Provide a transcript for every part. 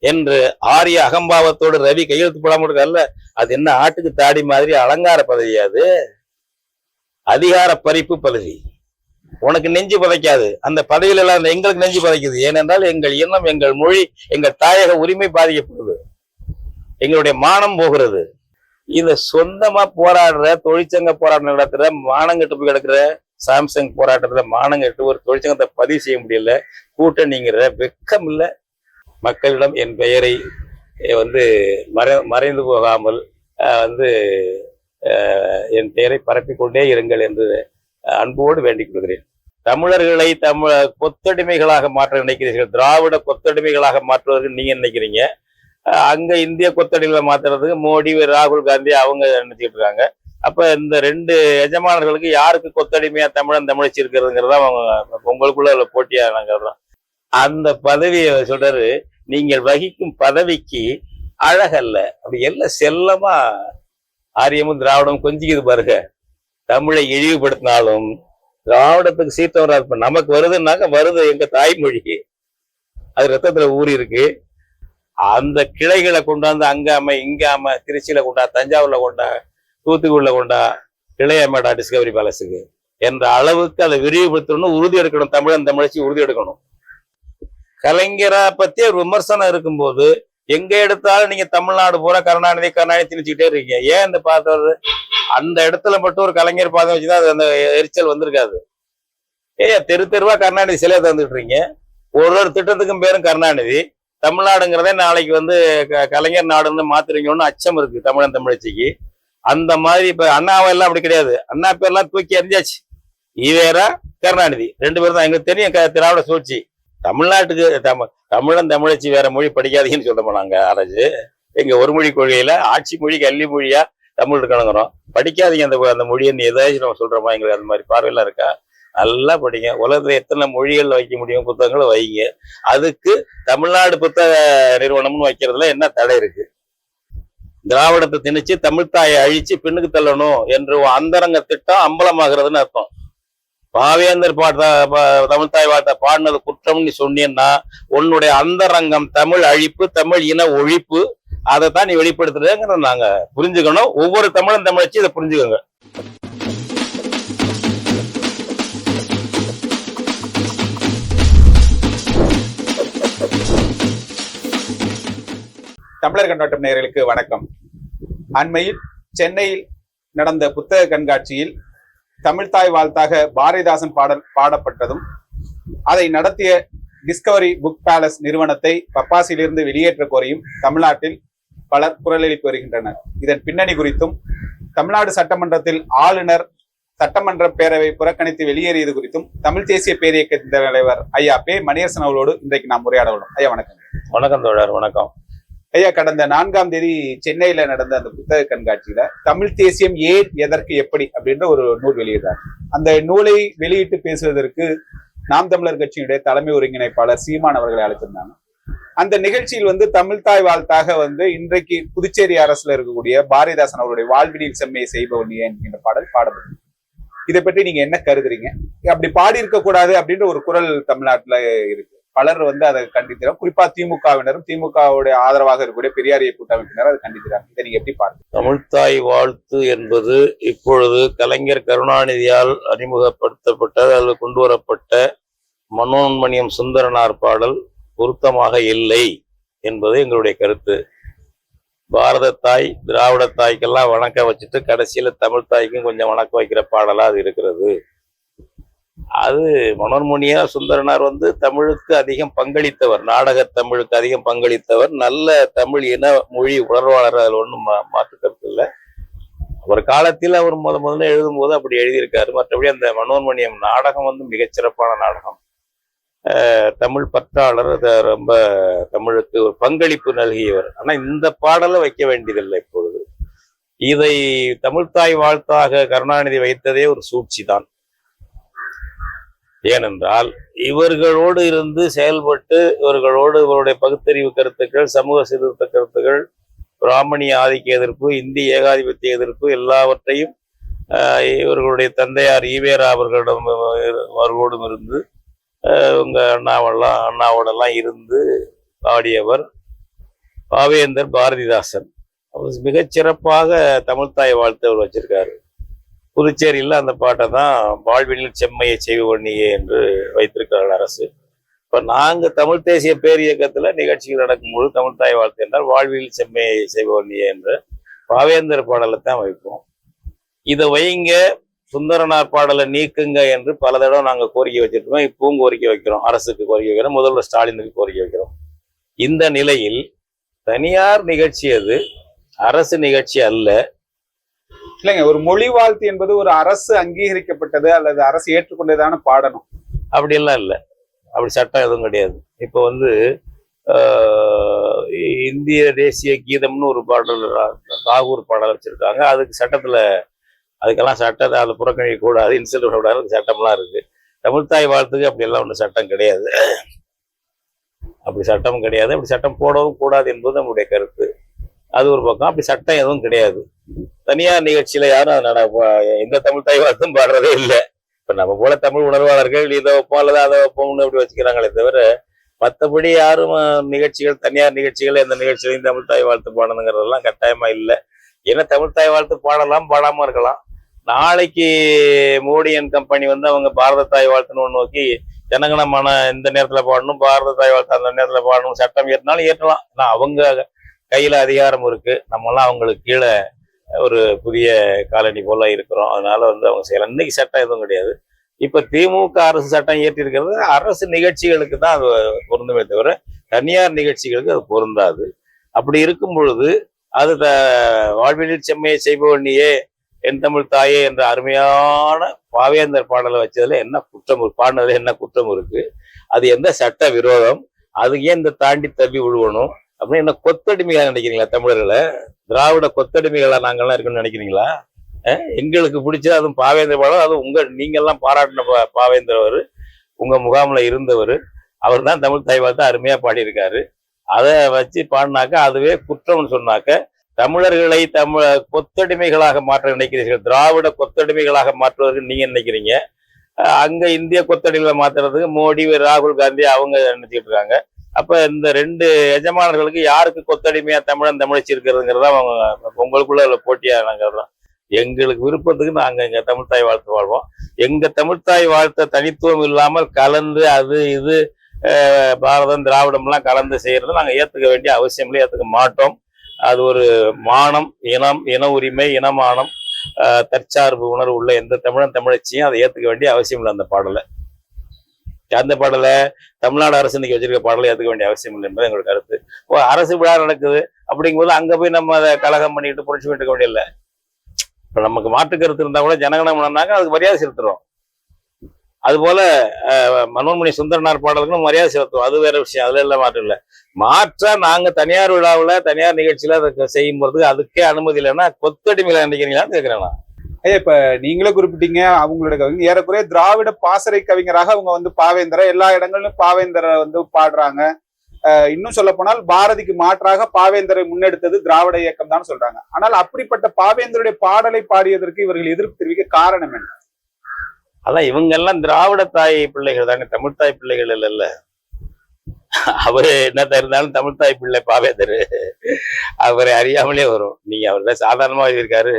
என்று ஆரிய அகம்பாவத்தோடு ரவி கையெழுத்து போடாம இருக்கார்ல, அது என்ன ஆட்டுக்கு தாடி மாதிரி அலங்கார பதவி? அது அதிகார பறிப்பு பதவி. உனக்கு நெஞ்சு பதைக்காது, அந்த பதவியில எல்லாம் எங்களுக்கு நெஞ்சு பதைக்குது. ஏனென்றால் எங்கள் இனம், எங்கள் மொழி, எங்கள் தாயக உரிமை பாதிக்கப்படுது, எங்களுடைய மானம் போகிறது. இத சொந்தமா போராடுற, தொழிற்சங்க போராட்டம் நடத்துற, மானங்கட்டு போய் கிடக்குற சாம்சங் போராட்டத்துல மானங்கட்டு ஒரு தொழிற்சங்கத்தை பதிவு செய்ய முடியல, கூட்டணிங்கிற வெக்கம் இல்லை. மக்களிடம் என் பெயரை மறைந்து போகாமல் என் பெயரை பரப்பிக்கொண்டே இருங்கள் என்று அன்போடு வேண்டிக் கொள்கிறேன். தமிழர்களை கொத்தடிமைகளாக மாற்ற நினைக்கிறீர்கள், திராவிட கொத்தடிமைகளாக மாற்றுவதற்கு நீங்க நினைக்கிறீங்க. அங்க இந்திய கொத்தடிமைகளை மாத்துறதுக்கு மோடி, ராகுல் காந்தி அவங்க நினைச்சிட்டு இருக்காங்க. அப்ப இந்த ரெண்டு எஜமானர்களுக்கு யாருக்கு கொத்தடிமையா தமிழன் தமிழச்சி இருக்கிறதுங்கிறதா உங்களுக்குள்ள போட்டியா நாங்கிறோம். அந்த பதவியை சொல்றாரு, நீங்கள் வகிக்கும் பதவிக்கு அழகல்ல, அப்படி எல்லாம் செல்லமா ஆரியமும் திராவிடமும் கொஞ்சிக்குது பாருங்க. தமிழை இழிவுபடுத்தினாலும் திராவிடத்துக்கு சீர்த்தம் வராது. இப்ப நமக்கு வருதுன்னாக்க வருது எங்க தாய்மொழிக்கு, அது ரத்தத்துல ஊறி இருக்கு. அந்த கிளைகளை கொண்டாந்து அங்காம இங்காம திருச்சியில கொண்டா, தஞ்சாவூர்ல கொண்டா, தூத்துக்குடியில கொண்டா, கிளையமேடா டிஸ்கவரி பேலஸுக்கு என்ற அளவுக்கு அதை விரிவுபடுத்தணும்னு உறுதி எடுக்கணும். தமிழன் தமிழச்சி உறுதி எடுக்கணும். கலைஞரை பத்தி ஒரு விமர்சனம் இருக்கும்போது எங்க எடுத்தாலும் நீங்க தமிழ்நாடு பூரா கருணாநிதி திணிச்சுக்கிட்டே இருக்கீங்க. ஏன் இந்த பார்த்தவர் அந்த இடத்துல மட்டும் ஒரு கலைஞர் பாதம் வச்சுதான் அது அந்த எரிச்சல் வந்திருக்காது. தெரு தெருவா கருணாநிதி சிலையை தந்துட்டு இருக்கீங்க. ஒரு ஒரு திட்டத்துக்கும் பேரும் கருணாநிதி. தமிழ்நாடுங்கிறதே நாளைக்கு கலைஞர் நாடுன்னு மாத்துறீங்கன்னு அச்சம் இருக்கு தமிழன் தமிழச்சிக்கு. அந்த மாதிரி இப்ப அண்ணாவெல்லாம் அப்படி கிடையாது. அண்ணா பேர்லாம் தூக்கி எறிஞ்சாச்சு. ஈவேரா, கருணாநிதி ரெண்டு பேரும் தான். எங்களுக்கு தெரியும் திராவிட சூழ்ச்சி. தமிழ்நாட்டுக்கு தமிழன் தமிழச்சி வேற மொழி படிக்காதீங்கன்னு சொல்ல போனாங்க அரசு. எங்க ஒரு மொழி கொள்கையில ஆட்சி மொழி கல்வி மொழியா தமிழ் இருக்கணுங்கிறோம். படிக்காதீங்க அந்த மொழியை ஏதாச்சும் நம்ம சொல்றோமா? எங்களுக்கு அந்த மாதிரி பார்வையெல்லாம் இருக்கா? நல்லா படிங்க. உலகத்துல எத்தனை மொழிகள் வைக்க முடியும் புத்தகங்களை வைங்க. அதுக்கு தமிழ்நாடு புத்தக நிறுவனம்னு வைக்கிறதுல என்ன தடை இருக்கு? திராவிடத்தை திணிச்சு தமிழ்தாயை அழிச்சு பின்னுக்கு தள்ளணும் என்று அந்தரங்க திட்டம் அம்பலமாகிறதுன்னு அர்த்தம். பாவேந்தர் தமிழ்தாய் வாழ்த்த பாடினது குற்றம் நீ சொன்னீன்னா உன்னுடைய அந்தரங்கம் தமிழ் அழிப்பு, தமிழ் இன ஒழிப்பு, அதைத்தான் நீ வெளிப்படுத்துறதுங்கிற நாங்க புரிஞ்சுக்கணும். ஒவ்வொரு தமிழன் தமிழச்சி இதை புரிஞ்சுக்கோங்க. தமிழர் கண்ணோட்டம் நேயர்களுக்கு வணக்கம். அண்மையில் சென்னையில் நடந்த புத்தக கண்காட்சியில் தமிழ்தாய் வாழ்த்தாக பாரதிதாசன் பாடல் பாடப்பட்டதும் அதை நடத்திய டிஸ்கவரி புக் பேலஸ் நிறுவனத்தை பப்பாசியிலிருந்து வெளியேற்ற கோரியும் தமிழ்நாட்டில் பலர் குரல் எழுப்பி வருகின்றனர். இதன் பின்னணி குறித்தும் தமிழ்நாடு சட்டமன்றத்தில் ஆளுநர் சட்டமன்ற பேரவை புறக்கணித்து வெளியேறியது குறித்தும் தமிழ் தேசிய பேரியக்கத்தின் தலைவர் ஐயா பே மணியரசன் அவர்களோடு இன்றைக்கு நாம் உரையாட உள்ளோம். ஐயா வணக்கம். வணக்கம் தோழர். வணக்கம் ஐயா. கடந்த 4ஆம் தேதி சென்னையில நடந்த அந்த புத்தக கண்காட்சியில தமிழ் தேசியம் ஏன், எதற்கு, எப்படி அப்படின்ற ஒரு நூல் வெளியிடுறார். அந்த நூலை வெளியிட்டு பேசுவதற்கு நாம் தமிழர் கட்சியினுடைய தலைமை ஒருங்கிணைப்பாளர் சீமான் அவர்களை அழைத்திருந்தாங்க. அந்த நிகழ்ச்சியில் தமிழ்தாய் வாழ்த்தாக இன்றைக்கு புதுச்சேரி அரசுல இருக்கக்கூடிய பாரதிதாசன் அவருடைய வாழ்வினில் செம்மையை செய்பவன் என்கின்ற பாடல் பாடப்படும். இதை பற்றி நீங்க என்ன கருதுறீங்க? அப்படி பாடி இருக்க கூடாது அப்படின்ற ஒரு குரல் தமிழ்நாட்டுல இருக்கு. பலர் அதை கண்டிக்கிறார். குறிப்பா திமுகவினரும் திமுகவுடைய ஆதரவாக இருக்கக்கூடிய பெரியாரிய கூட்டமைப்பினர் அதை கண்டிக்கிறாங்க. இதை நீங்க எப்படி பாருங்க? தமிழ்தாய் வாழ்த்து என்பது இப்பொழுது கலைஞர் கருணாநிதியால் அறிமுகப்படுத்தப்பட்ட அல்லது கொண்டு வரப்பட்ட மனோன்மணியம் சுந்தரனார் பாடல் பொருத்தமாக இல்லை என்பது எங்களுடைய கருத்து. பாரத தாய், திராவிட தாய்க்கெல்லாம் வணக்கம் வச்சுட்டு கடைசியில தமிழ் தாய்க்கும் கொஞ்சம் வணக்கம் வைக்கிற பாடலா அது இருக்கிறது. அது மனோன்மணியா சுந்தரனார் தமிழுக்கு அதிகம் பங்களித்தவர், நாடக தமிழுக்கு அதிகம் பங்களித்தவர், நல்ல தமிழ் இன மொழி உணர்வாளர். அதில் ஒன்றும் மாற்று கருத்து இல்லை. அவர் காலத்தில் அவர் முதல்ல எழுதும் போது அப்படி எழுதியிருக்காரு. மற்றபடி அந்த மனோன்மணியம் நாடகம் மிகச்சிறப்பான நாடகம். தமிழ் பற்றாளர், ரொம்ப தமிழுக்கு ஒரு பங்களிப்பு நல்கியவர். ஆனா இந்த பாடலை வைக்க வேண்டியதில்லை. இப்பொழுது இதை தமிழ்தாய் வாழ்த்தாக கருணாநிதி வைத்ததே ஒரு சூழ்ச்சி தான். ஏனென்றால் இவர்களோடு இருந்து செயல்பட்டு இவருடைய பகுத்தறிவு கருத்துக்கள், சமூக சீர்திருத்த கருத்துக்கள், பிராமணிய ஆதிக்க எதிர்ப்பு, இந்திய ஏகாதிபத்திய எதிர்ப்பு எல்லாவற்றையும் இவர்களுடைய தந்தையார் ஈவேரா அவர்களோடும் இருந்து உங்க அண்ணாவோடெல்லாம் இருந்து பாடியவர். பாவேந்தர் பாரதிதாசன் அவர் மிகச்சிறப்பாக தமிழ்த்தாய் வாழ்த்து அவர் வச்சிருக்காரு. புதுச்சேரியில் அந்த பாட்டை தான் வாழ்வினில் செம்மையை செய்வனியே என்று வைத்திருக்கிறார்கள் அரசு. இப்ப நாங்க தமிழ் தேசிய பேரியக்கத்துல நிகழ்ச்சிகள் நடக்கும்போது தமிழ்த்தாய் வாழ்த்து என்றால் வாழ்வினில் செம்மையை செய்வனியே என்று பாவேந்தர் பாடலை தான் வைப்போம். இதை வைங்க, சுந்தரனார் பாடலை நீக்குங்க என்று பல தடவை நாங்க கோரிக்கை வச்சிருக்கோம். இப்பவும் கோரிக்கை வைக்கிறோம், அரசுக்கு கோரிக்கை வைக்கிறோம், முதல்வர் ஸ்டாலினுக்கு கோரிக்கை வைக்கிறோம். இந்த நிலையில் தனியார் நிகழ்ச்சி அது, அரசு நிகழ்ச்சி அல்ல. இல்லைங்க, ஒரு மொழி வாழ்த்து என்பது ஒரு அரசு அங்கீகரிக்கப்பட்டது அல்லது அரசு ஏற்றுக்கொண்டதான பாடணும். அப்படியெல்லாம் இல்லை, அப்படி சட்டம் எதுவும் கிடையாது. இப்போ வந்து இந்திய தேசிய கீதம்னு ஒரு பாடல் தாகூர் பாடல் வச்சிருக்காங்க. அதுக்கு சட்டத்துல அதுக்கெல்லாம் சட்டத்தை அதை புறக்கணிக்க கூடாது, இன்சல்ட் பண்ணக்கூடாது, சட்டம்லாம் இருக்கு. தமிழ்த்தாய் வாழ்த்துக்கு அப்படி எல்லாம் ஒன்றும் சட்டம் கிடையாது, அப்படி சட்டம் கிடையாது. அப்படி சட்டம் போடவும் கூடாது என்பது நம்முடைய கருத்து. அது ஒரு பக்கம். அப்படி சட்டம் எதுவும் கிடையாது. தனியார் நிகழ்ச்சியில யாரும் எந்த தமிழ்த்தாய் வாழ்த்தும் பாடுறதே இல்லை. இப்ப நம்ம போல தமிழ் உணர்வாளர்கள் இதை வைப்போம் அல்லது அதை வைப்போம்னு அப்படி வச்சுக்கிறாங்களே தவிர மற்றபடி யாரும் நிகழ்ச்சிகள், தனியார் நிகழ்ச்சிகள் எந்த நிகழ்ச்சியிலையும் தமிழ்த்தாய் வாழ்த்து பாடணுங்கிறதெல்லாம் கட்டாயமா இல்லை. ஏன்னா தமிழ்த்தாய் வாழ்த்து பாடலாம், பாடாம இருக்கலாம். நாளைக்கு மோடி அண்ட் கம்பெனி வந்து அவங்க பாரத தாய் வாழ்த்துன்னு ஒன்று நோக்கி ஜனகணமான இந்த நேரத்துல பாடணும், பாரத தாய் வாழ்த்து அந்த நேரத்துல பாடணும் சட்டம் ஏற்றினாலும் ஏற்றலாம். ஆனா அவங்க கையில அதிகாரம் இருக்கு. நம்மலாம் அவங்களுக்கு கீழே ஒரு புதிய காலனி போல இருக்கிறோம். அதனால வந்து அவங்க செய்யலாம். இன்னைக்கு சட்டம் எதுவும் கிடையாது. இப்ப திமுக அரசு சட்டம் ஏற்றி இருக்கிறது அரசு நிகழ்ச்சிகளுக்கு தான் அது பொருந்துமே தவிர தனியார் நிகழ்ச்சிகளுக்கு அது பொருந்தாது. அப்படி இருக்கும் பொழுது அது வாழ்வினில் செம்மையை செய்பவனியே என் தமிழ் தாயே என்ற அருமையான பாவேந்தர் பாடலை வச்சதுல என்ன குற்றம், பாடினதுல என்ன குற்றம் இருக்கு? அது எந்த சட்ட விரோதம்? அது ஏன் இந்த தாண்டி தள்ளி விழுவணும் அப்படின்னு என்ன கொத்தடிமைகளா நினைக்கிறீங்களா? தமிழர்களை திராவிட கொத்தடிமைகளா நாங்கள்லாம் இருக்குன்னு நினைக்கிறீங்களா? எங்களுக்கு பிடிச்சது அதுவும் பாவேந்தர் பாடல். அதுவும் நீங்கெல்லாம் பாராட்டின பாவேந்தர், உங்க முகாம்ல இருந்தவர், அவர் தான் தமிழ் தாய் வாழ்த்து அருமையா பாடியிருக்காரு. அதை வச்சு பாடினாக்க அதுவே குற்றம்னு சொன்னாக்க தமிழர்களை கொத்தடிமைகளாக மாற்ற நினைக்கிறீர்கள். திராவிட கொத்தடிமைகளாக மாற்றுவதற்கு நீங்க நினைக்கிறீங்க. அங்க இந்திய கொத்தடிமைகளை மாத்துறதுக்கு மோடி, ராகுல் காந்தி அவங்க நினைச்சிட்டு இருக்காங்க. அப்ப இந்த ரெண்டு எஜமானர்களுக்கு யாருக்கு கொத்தடிமையா தமிழன் தமிழச்சி இருக்கிறதுங்கிறதா அவங்க உங்களுக்குள்ள போட்டியா நாங்கிறோம். எங்களுக்கு விருப்பத்துக்கு நாங்க எங்க தமிழ்த்தாய் வாழ்த்து வாழ்வோம். எங்க தமிழ்த்தாய் வாழ்த்த தனித்துவம் இல்லாமல் கலந்து அது இது பாரதம் திராவிடம் எல்லாம் கலந்து செய்யறது நாங்க ஏத்துக்க வேண்டிய அவசியம் இல்லை, ஏத்துக்க மாட்டோம். அது ஒரு மானம், இன உரிமை, இனமானம், தற்சார்பு உணர்வு உள்ள எந்த தமிழன் தமிழச்சியும் அதை ஏத்துக்க வேண்டிய அவசியம் இல்லை. அந்த பாடலை தமிழ்நாடு அரசு இன்னைக்கு வச்சிருக்க பாடலை ஏத்துக்க வேண்டிய அவசியம் இல்லை என்பது எங்களோட கருத்து. அரசு விழா நடக்குது அப்படிங்கும்போது அங்க போய் நம்ம அதை கலகம் பண்ணிட்டு புரட்சி பண்ணிட்டு இருக்க வேண்டிய இல்லை. இப்ப நமக்கு மாற்று கருத்து இருந்தா கூட ஜனகணமனாக்க அதுக்கு மரியாதை செலுத்துறோம். அதுபோல மனோன்மணி சுந்தரனார் பாடலுக்கும் மரியாதை செலுத்துவோம். அது வேற விஷயம், அதுல எல்லாம் மாற்றம் இல்லை. மாற்றா நாங்க தனியார் விழாவில் தனியார் நிகழ்ச்சியில அதை செய்யும் போது அதுக்கே அனுமதி இல்லைன்னா கொத்தடிமையில நினைக்கிறீங்களான்னு கேட்கிறேன் நான். ஐயா, இப்ப நீங்களே குறிப்பிட்டீங்க அவங்களோட கவிஞர் ஏறக்குறைய திராவிட பாசறை கவிஞராக அவங்க வந்து பாவேந்தரை எல்லா இடங்களிலும் பாவேந்தரை வந்து பாடுறாங்க. இன்னும் சொல்ல போனால் பாரதிக்கு மாற்றாக பாவேந்தரை முன்னெடுத்தது திராவிட இயக்கம் தான் சொல்றாங்க. ஆனால் அப்படிப்பட்ட பாவேந்தருடைய பாடலை பாடியதற்கு இவர்கள் எதிர்ப்பு தெரிவிக்க காரணம் என்ன? அதான் இவங்க எல்லாம் திராவிட தாய் பிள்ளைகள் தானே, தமிழ் தாய் பிள்ளைகள் இல்ல. அவரு என்ன இருந்தாலும் தமிழ் தாய் பிள்ளை பாவேந்தர், அவரை அறியாமலே வரும். நீங்க அவர்தான் சாதாரணமா எழுதியிருக்காரு.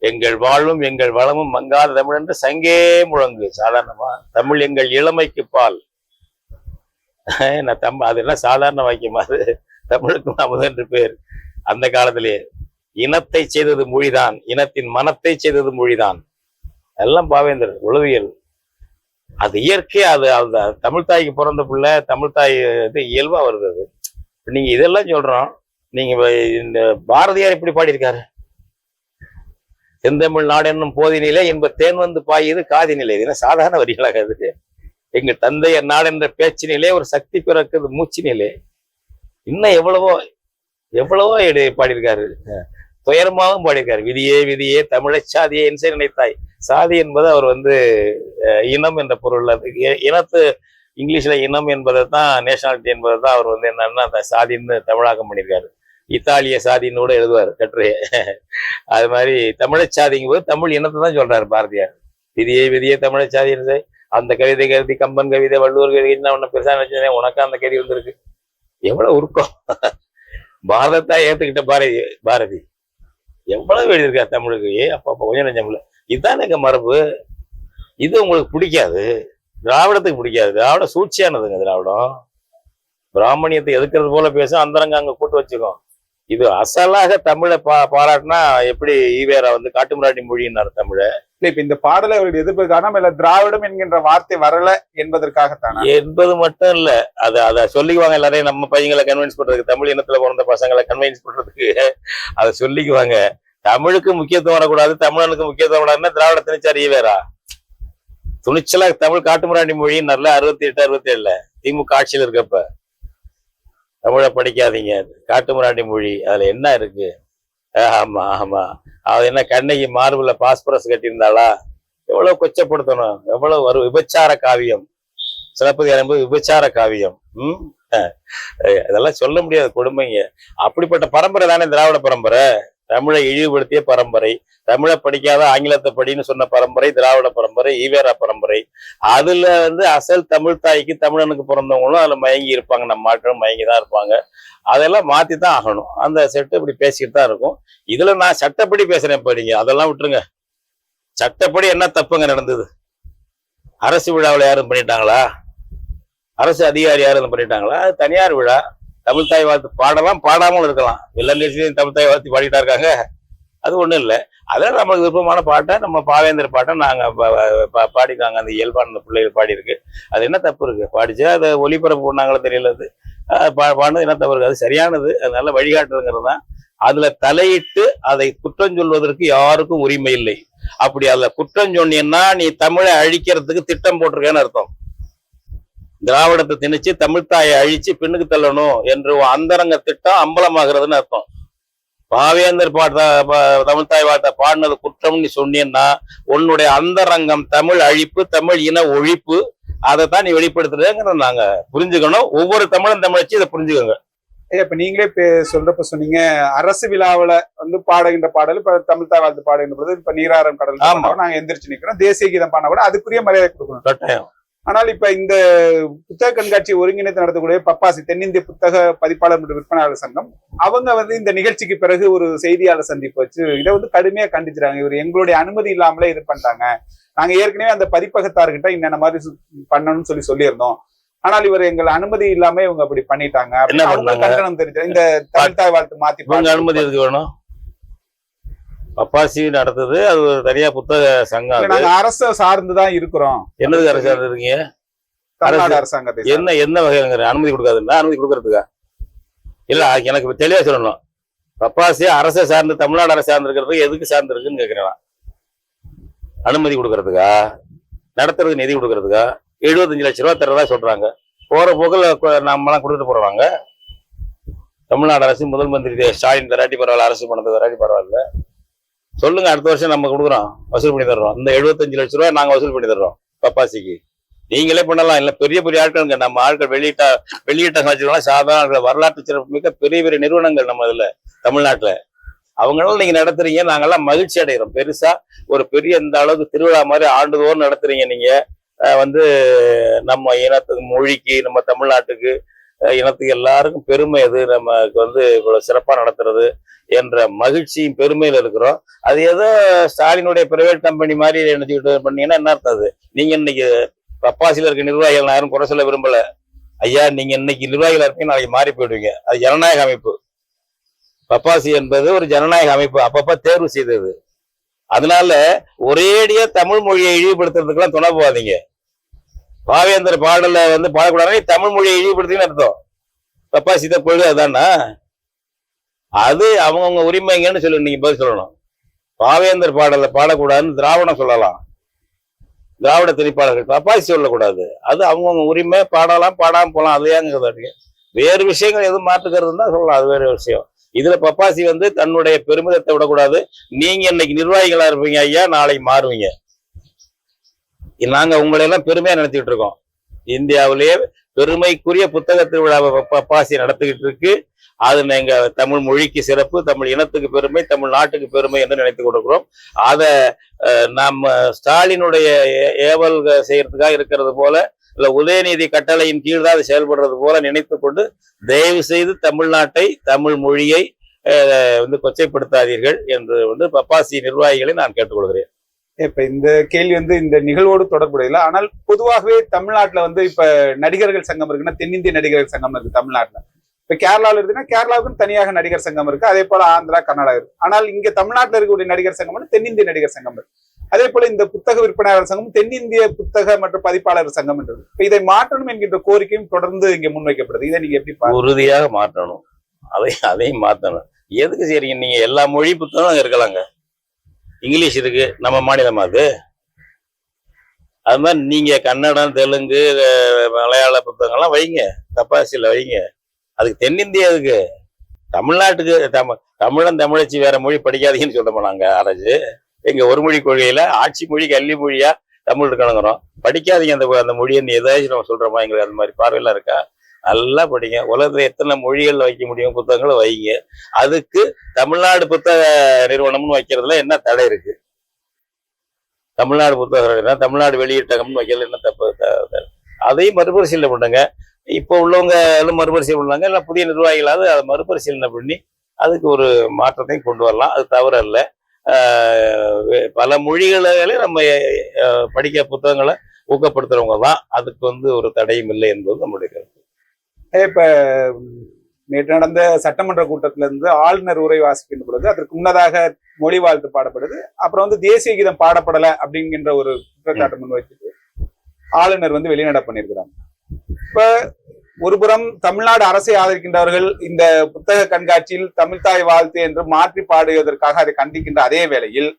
எங்கள் வாழ்வும் எங்கள் வளமும் மங்காத தமிழ் என்று சங்கே முழங்கு. சாதாரணமா தமிழ் எங்கள் இளமைக்கு பால். அது என்ன சாதாரண வாக்கியமா? அது தமிழுக்கும் அமுது என்று பேர். அந்த காலத்திலேயே இனத்தை செய்தது மொழிதான், இனத்தின் மனத்தை செய்தது மொழிதான். எல்லாம் பாவேந்தர் உளவியல். அது இயற்கை. அது அந்த தமிழ் தாய்க்கு பிறந்த பிள்ளை, தமிழ் தாய் இது இயல்பா வருது. அது நீங்க இதெல்லாம் சொல்றோம். நீங்க இந்த பாரதியார் எப்படி பாடியிருக்காரு? செந்தமிழ் நாடு என்னும் போதினிலே என்ப தேன் வந்து பாயுது காதினிலே. இது என்ன சாதாரண வரிகளாக? அது எங்கள் தந்தையர் நாடு என்ற பேச்சினிலே ஒரு சக்தி பிறக்குது மூச்சினிலே. இன்னும் எவ்வளவோ பாடியிருக்காரு. துயரமாகவும் பாடியிருக்காரு. விதியே விதியே தமிழை சாதியே என் நினைத்தாய். சாதி என்பது அவர் வந்து இனம் என்ற பொருள். அது இனத்து இங்கிலீஷ்ல இனம் என்பதை தான், நேஷனாலிட்டி என்பதை தான் அவர் வந்து என்னன்னா சாதின்னு தமிழாக்கம் பண்ணியிருக்காரு. இத்தாலிய சாதின்னு கூட எழுதுவார் கட்டுரைய. அது மாதிரி தமிழை சாதிங்கும் போது தமிழ் இனத்தை தான் சொல்றாரு பாரதியார். விதியே விதியே தமிழை சாதி. அந்த கவிதை கருதி கம்பன் கவிதை, வள்ளுவர் கவிதை, ஒன்னு பெருசா நினைச்சேன். உனக்கு அந்த கருதி வந்திருக்கு. எவ்வளவு உருக்கம்! பாரதத்தை ஏத்துக்கிட்ட பாரதி எவ்வளவு எழுதியிருக்கா தமிழுக்கு. அப்ப கொஞ்சம் நெஞ்சமில்ல. இதுதான் எங்க மரபு. இது உங்களுக்கு பிடிக்காது, திராவிடத்துக்கு பிடிக்காது. திராவிடம் சூழ்ச்சியானதுங்க. திராவிடம் பிராமணியத்தை எதுக்கிறது போல பேசும், அந்தரங்க அங்க கூட்டு வச்சுக்கோம். இது அசலாக தமிழை பாராட்டினா எப்படி ஈவேரா வந்து காட்டுமிராண்டி மொழின்னாரு தமிழை. இப்ப இந்த பாடலை அவர்கள் எதிர்ப்பது காரணம் இல்ல திராவிடம் என்கின்ற வார்த்தை வரல என்பதற்காகத்தானே என்பது மட்டும் இல்ல, அதை சொல்லிக்குவாங்க எல்லாரையும். நம்ம பையங்களை கன்வின்ஸ் பண்றதுக்கு, தமிழ் இனத்துல பிறந்த பசங்களை கன்வின்ஸ் பண்றதுக்கு அதை சொல்லிக்குவாங்க. தமிழுக்கு முக்கியத்துவம் வரக்கூடாது, தமிழனுக்கு முக்கியத்துவம் கூடாதுன்னா திராவிட திணிச்சார் ஈவேரா. துணிச்சலா தமிழ் காட்டுமிராண்டி மொழின்னு நல்ல 68, 67 திமுக ஆட்சியில் இருக்கப்ப தமிழை படிக்காதீங்க, காட்டுமிராண்டி மொழி, அதுல என்ன இருக்கு? ஆமா ஆமா, அது என்ன கண்ணகி மார்புல பாஸ்பரஸ் கட்டியிருந்தாளா? எவ்வளவு கொச்சப்படுத்தணும், எவ்வளவு ஒரு விபச்சார காவியம். சிலப்பதிகாரம் என்பது விபச்சார காவியம். இதெல்லாம் சொல்ல முடியாத கொடுமைங்க. அப்படிப்பட்ட பரம்பரை தானே திராவிட பரம்பரை. தமிழை இழிவுபடுத்திய பரம்பரை, தமிழை படிக்காத ஆங்கிலத்தை படின்னு சொன்ன பரம்பரை திராவிட பரம்பரை, ஈவேரா பரம்பரை. அதுல வந்து அசல் தமிழ் தாய்க்கு தமிழனுக்கு பிறந்தவங்களும் அதுல மயங்கி இருப்பாங்க, நம்ம மாற்றம் மயங்கிதான் இருப்பாங்க. அதெல்லாம் மாத்தி தான் ஆகணும். அந்த செட்டு இப்படி பேசிக்கிட்டு தான் இருக்கும். இதுல நான் சட்டப்படி பேசுறேன் படிங்க, அதெல்லாம் விட்டுருங்க. சட்டப்படி என்ன தப்புங்க நடந்தது? அரசு விழாவில் யாரும் பண்ணிட்டாங்களா? அரசு அதிகாரி யாரும் பண்ணிட்டாங்களா? அது தனியார் விழா. தமிழ் தாய் வாழ்த்து பாடலாம், பாடாமல் இருக்கலாம். எல்லா நிகழ்ச்சியும் தமிழ் தாய் வாழ்த்து பாடிட்டா இருக்காங்க, அது ஒண்ணும் இல்லை. அதெல்லாம் நமக்கு விருப்பமான பாட்டை, நம்ம பாவேந்தர் பாட்டை நாங்க பாடிக்காங்க. அந்த இயல்பான பிள்ளைகள் பாடி இருக்கு, அது என்ன தப்பு இருக்கு? பாடிச்சா அதை ஒளிபரப்பு பண்ணாங்களோ தெரியல. அது பாடினது என்ன தப்பு இருக்கு? அது சரியானது, அதனால வழிகாட்டுறதுங்கிறது தான். அதுல தலையிட்டு அதை குற்றம் சொல்வதற்கு யாருக்கும் உரிமை இல்லை. அப்படி அதுல குற்றம் சொன்னீங்கன்னா நீ தமிழை அழிக்கிறதுக்கு திட்டம் போட்டிருக்கேன்னு அர்த்தம். திராவிடத்தை திணிச்சு தமிழ்த்தாயை அழிச்சு பின்னுக்கு தள்ளணும் என்று அந்தரங்க திட்டம் அம்பலமாகிறதுன்னு அர்த்தம். பாவேந்தர் தமிழ்த்தாய் வார்த்தை பாடினது குற்றம் நீ சொன்னீன்னா உன்னுடைய அந்தரங்கம் தமிழ் அழிப்பு, தமிழ் இன ஒழிப்பு. அதைத்தான் நீ வெளிப்படுத்துறதுங்கிறத நாங்க புரிஞ்சுக்கணும். ஒவ்வொரு தமிழன் தமிழச்சு இதை புரிஞ்சுக்கோங்க. இப்ப நீங்களே சொல்றப்ப சொன்னீங்க, அரசு விழாவில வந்து பாடுகின்ற பாடல், இப்ப தமிழ் தாய் வாழ்த்து பாடுகின்ற பொழுது இப்ப நீராரம் கடல் நாங்க எந்திரிச்சு நிக்கிறோம், தேசிய கீதம் பாடினா கூட அதுக்குரிய மரியாதை கொடுக்கணும் கட்டாயம். ஆனால் இப்ப இந்த புத்தக கண்காட்சி ஒருங்கிணைத்து நடத்தக்கூடிய பப்பாசி தென்னிந்திய புத்தக பதிப்பாளர் மற்றும் விற்பனையாளர் சங்கம், அவங்க வந்து இந்த நிகழ்ச்சிக்கு பிறகு ஒரு செய்தியாளர் சந்திப்பு வச்சு இதை வந்து கடுமையா கண்டிச்சுறாங்க. இவர் எங்களுடைய அனுமதி இல்லாமலே இது பண்ணிட்டாங்க, நாங்க ஏற்கனவே அந்த பதிப்பகத்தார்கிட்ட என்னென்ன மாதிரி பண்ணணும்னு சொல்லியிருந்தோம், ஆனால் இவர் எங்கள் அனுமதி இல்லாம இவங்க அப்படி பண்ணிட்டாங்க அப்படின்னு கண்டனம் தெரிவித்தார். இந்த தமிழ் தாய் வாழ்த்து மாத்தி அனுமதி எதுக்கு வேணும்? பப்பாசி நடத்துது, அது ஒரு தனியா புத்தக சங்கம். நாங்க அரசு சார்ந்துதான் இருக்கிறோம். என்னது அரசு சார்ந்து இருக்கீங்க? தமிழ்நாடு அரசாங்கத்தை என்ன வகை அனுமதி கொடுக்காதுன்னா? அனுமதி கொடுக்கறதுக்கா? இல்ல, எனக்கு தெளிவா சொல்லணும். பப்பாசி அரசை சார்ந்து, தமிழ்நாடு அரசு சார்ந்து இருக்கிறதுக்கு எதுக்கு சார்ந்து இருக்குன்னு கேட்கிறேன். அனுமதி கொடுக்கறதுக்கா? நடத்துறதுக்கு நிதி கொடுக்கறதுக்கா? 75 லட்சம் ரூபாய் தர்றதா சொல்றாங்க. போற போக்கில் நம்மளாம் கொடுத்துட்டு போறாங்க. தமிழ்நாடு அரசு முதல் மந்திரி ஸ்டாலின் தராட்டி பரவாயில்ல, அரசு பணத்தை தராட்டி பரவாயில்ல, சொல்லுங்க. அடுத்த வருஷம் நம்ம கொடுக்குறோம், வசூல் பண்ணி தர்றோம். இந்த 75 லட்சம் ரூபாய் நாங்க வசூல் பண்ணி தர்றோம் பப்பாசிக்கு. நீங்களே பண்ணலாம். இல்ல பெரிய பெரிய ஆட்கள், நம்ம ஆட்கள் வெளியிட்ட சாதாரண வரலாற்று சிறப்பு மிக்க பெரிய பெரிய நிறுவனங்கள் நம்ம இதுல தமிழ்நாட்டுல, அவங்களால நீங்க நடத்துறீங்க. நாங்கெல்லாம் மகிழ்ச்சி அடைகிறோம். பெருசா ஒரு பெரிய இந்த அளவுக்கு திருவிழா மாதிரி ஆண்டுதோறும் நடத்துறீங்க நீங்க. வந்து நம்ம இனத்துக்கு, மொழிக்கு, நம்ம தமிழ்நாட்டுக்கு, இனத்துக்கு எல்லாருக்கும் பெருமை. அது நமக்கு வந்து இவ்வளவு சிறப்பா நடத்துறது என்ற மகிழ்ச்சியும் பெருமையில இருக்கிறோம். அது ஏதோ ஸ்டாலினுடைய பிரைவேட் கம்பெனி மாதிரி நினைச்சுக்கிட்டு பண்ணீங்கன்னா என்ன அர்த்தம்? அது நீங்க இன்னைக்கு பப்பாசியில இருக்க நிர்வாகிகள் நான் யாரும் குறை சொல்ல விரும்பல ஐயா. நீங்க இன்னைக்கு நிர்வாகிகளா இருப்பீங்க, நாளைக்கு மாறி போயிடுவீங்க. அது ஜனநாயக அமைப்பு. பப்பாசி என்பது ஒரு ஜனநாயக அமைப்பு, அப்பப்ப தேர்வு செய்தது. அதனால ஒரேடியா தமிழ் மொழியை இழிவுபடுத்துறதுக்கெல்லாம் துணை போகாதீங்க. பாவேந்தர் பாடல வந்து பாடக்கூடாது, தமிழ் மொழியை இழிவுபடுத்தின்னு அர்த்தம். பப்பாசி தான் கொள்கை அதானா? அது அவங்கவுங்க உரிமைங்கன்னு சொல்லி நீங்க பதில் சொல்லணும். பாவேந்தர் பாடல பாடக்கூடாதுன்னு திராவிடம் சொல்லலாம், திராவிட திணிப்பாளர்கள். பப்பாசி சொல்லக்கூடாது, அது அவங்கவுங்க உரிமை. பாடலாம், பாடாம போகலாம், அது ஏங்கிறது. வேறு விஷயங்கள் எதுவும் மாற்றுக்கிறது தான் சொல்லலாம், அது வேற விஷயம். இதுல பப்பாசி வந்து தன்னுடைய பெருமிதத்தை விடக்கூடாது. நீங்க இன்னைக்கு நிர்வாகிகளா இருப்பீங்க ஐயா, நாளைக்கு மாறுவீங்க. நாங்க உங்களை எல்லாம் பெருமையா நடத்திட்டு இருக்கோம். இந்தியாவிலேயே பெருமைக்குரிய புத்தக திருவிழாவை பப்பாசி நடத்திக்கிட்டு இருக்கு. அது எங்க தமிழ் மொழிக்கு சிறப்பு, தமிழ் இனத்துக்கு பெருமை, தமிழ் நாட்டுக்கு பெருமை என்று நினைத்து கொடுக்கிறோம். அதை நம்ம ஸ்டாலினுடைய ஏவல் செய்யறதுக்காக இருக்கிறது போல இல்ல உதயநிதி கட்டளையின் கீழ் தான் அது செயல்படுறது போல நினைத்து கொண்டு தயவு செய்து தமிழ்நாட்டை, தமிழ் மொழியை வந்து கொச்சைப்படுத்தாதீர்கள் என்று வந்து பப்பாசி நிர்வாகிகளை நான் கேட்டுக்கொள்கிறேன். இப்ப இந்த கேள்வி வந்து இந்த நிகழ்வோடு தொடர்புடையல. ஆனால் பொதுவாகவே தமிழ்நாட்டுல வந்து இப்ப நடிகர்கள் சங்கம் இருக்குன்னா தென்னிந்திய நடிகர்கள் சங்கம் இருக்கு தமிழ்நாட்டுல. இப்ப கேரளாவில் இருக்குன்னா கேரளாவுக்கும் தனியாக நடிகர் சங்கம் இருக்கு. அதே போல ஆந்திரா, கர்நாடகா இருக்கு. ஆனால் இங்க தமிழ்நாட்டில் இருக்கக்கூடிய நடிகர் சங்கம் தென்னிந்திய நடிகர் சங்கம் இருக்கு. அதே போல இந்த புத்தக விற்பனையாளர் சங்கம் தென்னிந்திய புத்தக மற்றும் பதிப்பாளர் சங்கம் என்றது. இப்ப இதை மாற்றணும் என்கின்ற கோரிக்கையும் தொடர்ந்து இங்க முன்வைக்கப்படுது. இதை நீங்க எப்படி உறுதியாக மாற்றணும்? அதையும் மாற்றணும். எதுக்கு செய்றீங்க நீங்க? எல்லா மொழி புத்தகம் இருக்கலாங்க. இங்கிலீஷ் இருக்கு, நம்ம மாநிலமா அது மாதிரி நீங்க கன்னடம், தெலுங்கு, மலையாள புத்தகங்கள்லாம் வைங்க, கப்பாசில வைங்க. அதுக்கு தென்னிந்தியா இருக்கு. தமிழ்நாட்டுக்கு தமிழன் தமிழச்சி வேற மொழி படிக்காதீங்கன்னு சொல்ல போனாங்க அரசு. எங்க ஒரு மொழி கொள்கையில ஆட்சி மொழி கல்வி மொழியா தமிழ் இருக்கணுங்கிறோம். படிக்காதீங்க அந்த மொழியை ஏதாச்சும் நம்ம சொல்றோமா? எங்களுக்கு அந்த மாதிரி பார்வையெல்லாம் இருக்கா? நல்லா படிங்க. உலகத்துல எத்தனை மொழிகள் வைக்க முடியும் புத்தகங்களை வைங்க. அதுக்கு தமிழ்நாடு புத்தக நிறுவனம்னு வைக்கிறதுல என்ன தடை இருக்கு? தமிழ்நாடு புத்தக தமிழ்நாடு வெளியீட்டகம்னு வைக்கிறதுல என்ன தப்பு? அதையும் மறுபரிசீலனை பண்ணுங்க. இப்போ உள்ளவங்க எல்லாம் மறுபரிசீலனை பண்ணாங்க, இல்லை புதிய நிர்வாகிகளாவது அதை மறுபரிசீலனை பண்ணி அதுக்கு ஒரு மாற்றத்தையும் கொண்டு வரலாம். அது தவறு அல்ல. பல மொழிகளிலே நம்ம படிக்க புத்தகங்களை ஊக்கப்படுத்துறவங்க தான். அதுக்கு வந்து ஒரு தடையும் இல்லை என்பது நம்முடைய கருத்து. இப்ப நேற்று நடந்த சட்டமன்ற கூட்டத்தில இருந்து ஆளுநர் உரை வாசிக்கின்ற பொழுது அதற்கு முன்னதாக மொழி வாழ்த்து பாடப்படுது. அப்புறம் வந்து தேசிய கீதம் பாடப்படலை அப்படிங்கிற ஒரு குற்றச்சாட்டு முன்வைத்து ஆளுநர் வந்து வெளிநடை பண்ணியிருக்கிறாங்க. இப்ப ஒருபுறம் தமிழ்நாடு அரசை ஆதரிக்கின்றவர்கள் இந்த புத்தக கண்காட்சியில் தமிழ்தாய் வாழ்த்து என்று மாற்றி பாடுவதற்காக அதை கண்டிக்கின்ற அதே வேளையில்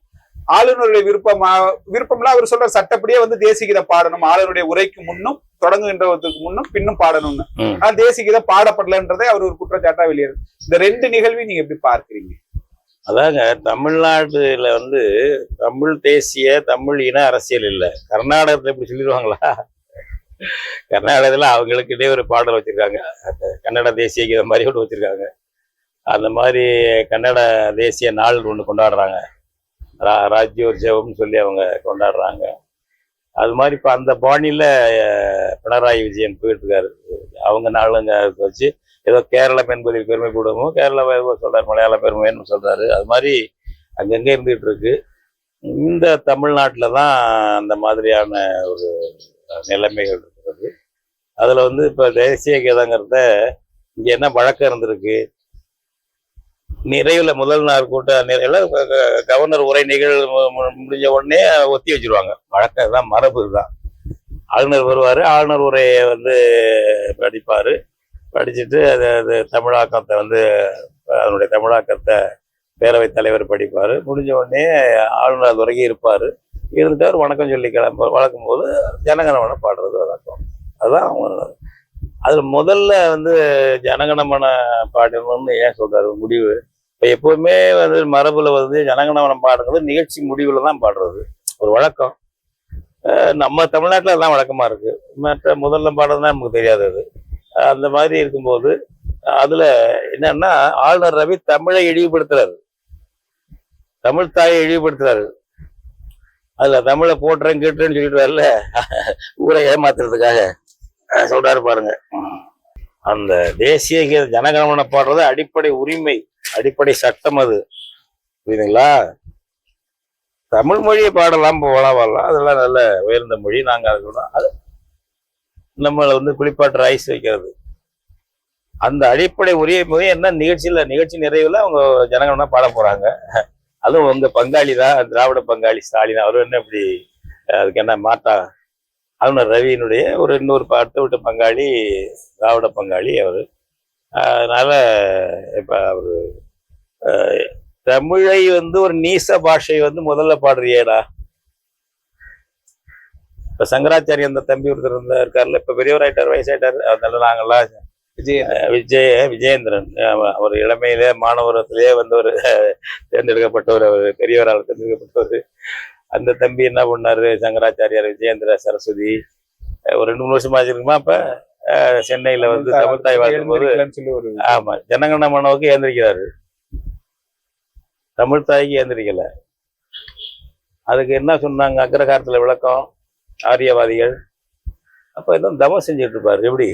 ஆளுநருடைய விருப்பம்லாம் அவர் சொல்ற சட்டப்படியே வந்து தேசிய கீதம் பாடணும், ஆளுநருடைய உரைக்கு முன்னும் தொடங்குகின்றதுக்கு முன்னும் பின்னும் பாடணும்னு. ஆனால் தேசிய கீதம் பாடப்படலன்றதை அவர் ஒரு குற்றச்சாட்டா வெளியேறு. இந்த ரெண்டு நிகழ்வையும் நீங்க எப்படி பார்க்கிறீங்க? அதாங்க, தமிழ்நாட்டுல வந்து தமிழ் தேசிய தமிழ் இன அரசியல் இல்லை. கர்நாடகத்துல இப்படி சொல்லிடுவாங்களா? கர்நாடகத்துல அவங்களுக்கிட்டே ஒரு பாடல் வச்சிருக்காங்க, கன்னட தேசிய கீதம் மாதிரி ஒன்று வச்சிருக்காங்க. அந்த மாதிரி கன்னட தேசிய நாள் ஒன்று கொண்டாடுறாங்க, ராஜ்யோற்சவம்னு சொல்லி அவங்க கொண்டாடுறாங்க. அது மாதிரி இப்போ அந்த பாணியில் பினராயி விஜயன் போயிட்டு இருக்காரு. அவங்க நாளுங்க வச்சு ஏதோ கேரளம் என்பதில் பெருமை கூடவும் கேரள சொல்றாரு, மலையாள பெருமைன்னு சொல்றாரு. அது மாதிரி அங்கங்கே இருந்துகிட்டு இருக்கு. இந்த தமிழ்நாட்டில் தான் அந்த மாதிரியான ஒரு நிலைமைகள் இருக்கிறது. அதில் வந்து இப்போ தேசிய கீதங்கிறத இங்கே என்ன வழக்கம் இருந்திருக்கு? நிறைவுல முதல் நாள் கூட்டம் நிறைவுல கவர்னர் உரை முடிஞ்ச உடனே ஒத்தி வச்சிருவாங்க. வழக்கம் தான், மரபு தான். ஆளுநர் வருவார், ஆளுநர் உரையை வந்து படிப்பார். படிச்சுட்டு அது தமிழாக்கத்தை வந்து அதனுடைய தமிழாக்கத்தை பேரவைத் தலைவர் படிப்பார். முடிஞ்ச உடனே ஆளுநர் அது வரைக்கும் இருப்பார். இருந்துட்டு அவர் வணக்கம் சொல்லி வழக்கும் போது ஜனகணமன பாடுறது வழக்கம். அதுதான் அதில் முதல்ல வந்து ஜனகணமன பாடணும்னு ஏன் சொல்றாரு முடிவு? இப்போ எப்போவுமே வந்து மரபுல வந்து ஜனகணமனம் பாடுறது நிகழ்ச்சி முடிவில் தான் பாடுறது ஒரு வழக்கம். நம்ம தமிழ்நாட்டில் அதெல்லாம் வழக்கமாக இருக்கு. மற்ற முதல்ல பாடுறதுனா நமக்கு தெரியாது. அது அந்த மாதிரி இருக்கும்போது அதுல என்னன்னா ஆளுநர் ரவி தமிழை இழிவுபடுத்துறாரு, தமிழ் தாயை இழிவுபடுத்துறாரு. அதுல தமிழை போட்டுறேன் கேட்டுறேன்னு சொல்லிட்டு வரல, ஊரை ஏமாத்துறதுக்காக சொல்றாரு பாருங்க. அந்த தேசிய கீத ஜனகணமன பாடுறது அடிப்படை உரிமை, அடிப்படை சட்டம். அது புரியுதுங்களா? தமிழ் மொழியை பாடலாம், போகலாம், வரலாம். அதெல்லாம் நல்ல உயர்ந்த மொழி. நாங்கள் அது அது நம்மளை வந்து குளிப்பாட்டு ஐஸ் வைக்கிறது. அந்த அடிப்படை உரிமை என்ன நிகழ்ச்சி நிறைவுல அவங்க ஜனகணமன பாட போறாங்க. அதுவும் உங்க பங்காளி தான், திராவிட பங்காளி ஸ்டாலின். அவரு என்ன இப்படி அதுக்கு என்ன மாட்டா? ஆளுநர் ரவியினுடைய ஒரு இன்னொரு அடுத்த விட்ட பங்காளி திராவிட பங்காளி அவரு. அதனால இப்ப அவரு தமிழை வந்து ஒரு நீச பாஷை வந்து முதல்ல பாடுறியேடா. இப்ப சங்கராச்சாரிய அந்த தம்பி ஒருத்தர் இருக்காருல்ல, இப்ப பெரியவர் ஆயிட்டார், வயசாயிட்டாரு. அதனால நாங்கெல்லாம் விஜயேந்திரன் அவர் இளமையிலே மாணவரத்திலே வந்து ஒரு தேர்ந்தெடுக்கப்பட்டவர், அவர் பெரியவரால் தேர்ந்தெடுக்கப்பட்டவர். அந்த தம்பி என்ன பண்ணாரு, சங்கராச்சாரியார் விஜயேந்திர சரஸ்வதி ஒரு 2-3 வருஷமா இருக்குமா. அப்ப சென்னையில வந்து தமிழ்தாய் வாழ்த்தும் போது ஆமா ஜனகணமனவுக்கு ஏந்திரிக்கிறாரு, தமிழ்தாய்க்கு ஏந்திரிக்கல. அதுக்கு என்ன சொன்னாங்க அக்ரகாரத்துல விளக்கம்? ஆரியவாதிகள் அப்ப இன்னும் தவம் செஞ்சுட்டு இருப்பாரு. எப்படி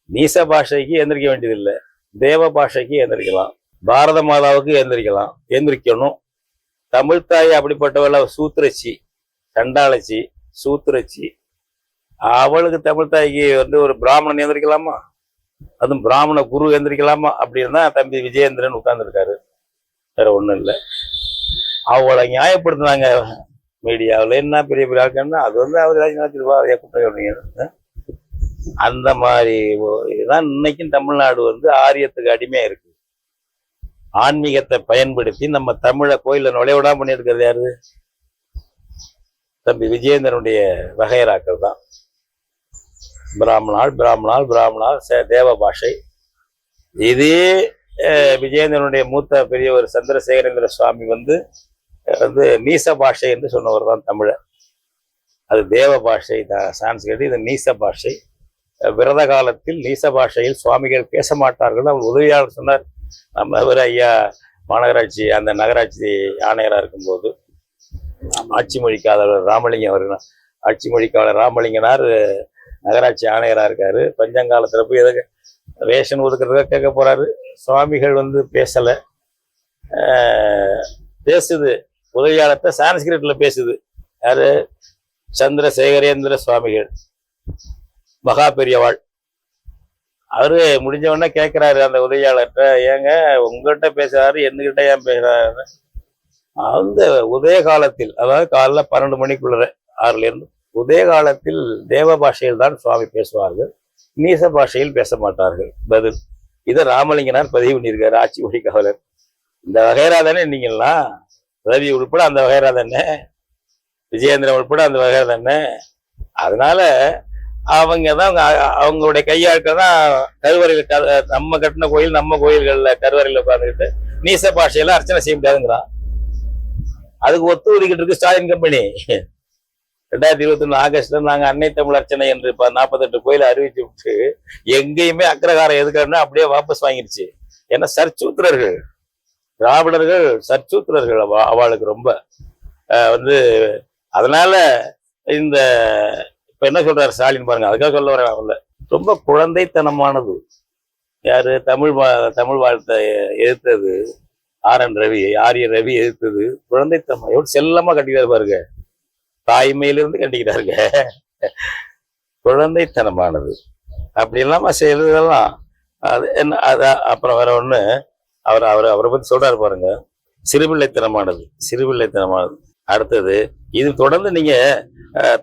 நீச பாஷைக்கு எந்திரிக்க வேண்டியதில்லை, தேவ பாஷைக்கு எந்திரிக்கலாம், பாரத மாதாவுக்கு எந்திரிக்கலாம், எந்திரிக்கணும். தமிழ் தாய் அப்படிப்பட்டவள சூத்திரச்சி, சண்டாளச்சி, சூத்திரச்சி. அவளுக்கு தமிழ் தாய்க்கு வந்து ஒரு பிராமணன் எந்திரிக்கலாமா? அதுவும் பிராமண குரு எந்திரிக்கலாமா? அப்படின்னு தான் தம்பி விஜயேந்திரன் உட்கார்ந்துருக்காரு. வேற ஒண்ணும் இல்லை. அவளை நியாயப்படுத்தினாங்க மீடியாவில். என்ன பெரிய பெரிய ஆட்கள்னா அது வந்து அவர் நினைச்சிருவா, அதே குற்றம். அந்த மாதிரி இதுதான் இன்னைக்கும் தமிழ்நாடு வந்து ஆரியத்துக்கு அடிமையா இருக்கு. ஆன்மீகத்தை பயன்படுத்தி நம்ம தமிழை கோயில நுழைவிடாம பண்ணியிருக்கிறது யாரு? தம்பி விஜயேந்திரனுடைய வகையராக்கள் தான். பிராமணால் தேவ பாஷை. இதே விஜயேந்திரனுடைய மூத்த பெரியவர் சந்திரசேகரேந்திர சுவாமி வந்து நீச பாஷை என்று சொன்னவர் தான் தமிழை. அது தேவ பாஷை தான் சான்ஸ்கிரிட், இது நீச பாஷை. விரத காலத்தில் நீச பாஷையில் சுவாமிகள் பேச மாட்டார்கள். அவர் உதவியாளர் சொன்னார். நம்ம இவர் ஐயா மாநகராட்சி அந்த நகராட்சி ஆணையராக இருக்கும்போது ஆட்சி மொழிக்காதவர் ராமலிங்கம் அவர்கள், ஆட்சி மொழிக்காளர் ராமலிங்கனார் நகராட்சி ஆணையராக இருக்காரு. பஞ்சங்காலத்துல போய் எதை ரேஷன் ஒதுக்குறத கேட்க போறாரு. சுவாமிகள் வந்து பேசலை, பேசுது உதவியாளத்தை சான்ஸ்கிரிட்ல பேசுது. யாரு? சந்திரசேகரேந்திர சுவாமிகள், மகா பெரியவாள். அவரு முடிஞ்சவொடனே கேட்கிறாரு அந்த உதவியாளர்கிட்ட, ஏங்க உங்கள்கிட்ட பேசுறாரு, என்கிட்ட ஏன் பேசுறாரு? அந்த உதய காலத்தில், அதாவது காலைல 12 மணிக்குள்ள 6ல இருந்து உதய காலத்தில் தேவ பாஷையில் தான் சுவாமி பேசுவார்கள், நீச பாஷையில் பேச மாட்டார்கள். பதில். இதை ராமலிங்கனார் பதிவு பண்ணியிருக்காரு, ஆட்சி மொழி காவலர். இந்த வகைரா தானே நீங்கள்லாம், ரவி உள்பட அந்த வகைரா தானே, விஜயேந்திரன் உள்பட அந்த வகைரா தானே. அதனால அவங்க தான் அவங்களுடைய கையாட்கள் தான் கருவறையில், நம்ம கட்டின கோயில் நம்ம கோயில்கள்ல கருவறையில் உட்காந்துக்கிட்டு நீச பாஷையில அர்ச்சனை செய்ய முடியாதுங்கிறான். அதுக்கு ஒத்து ஒதுக்கிட்டு இருக்கு ஸ்டாலின் கம்பெனி. 2021 ஆகஸ்ட்ல நாங்க அன்னை தமிழ் அர்ச்சனை என்று 48 கோயில அறிவிச்சு விட்டு எங்கேயுமே அக்ரகாரம் எதுக்குன்னா அப்படியே வாபஸ் வாங்கிருச்சு. ஏன்னா சர்ச்சூத்திரர்கள், திராவிடர்கள் சர்ச்சூத்திரர்கள் அவளுக்கு ரொம்ப வந்து. அதனால இந்த இப்ப என்ன சொல்றாரு ஸ்டாலின் பாருங்க, அதுக்காக சொல்ல வரேன். அவங்கள ரொம்ப குழந்தைத்தனமானது. யாரு? தமிழ் வாழ்த்தை எதிர்த்தது ரவி, ஆரிய ரவி எதிர்த்தது குழந்தைத்தனம். எவ்வளவு செல்லமா கட்டிக்கிறாரு பாருங்க, தாய்மையிலிருந்து கட்டிக்கிறாருங்க. குழந்தைத்தனமானது. அப்படி இல்லாம செய்யறதெல்லாம் அது என்ன? அப்புறம் வேற ஒண்ணு அவரை பத்தி சொல்றாரு பாருங்க, சிறுபிள்ளைத்தனமானது. அடுத்தது இது தொடர்ந்து நீங்க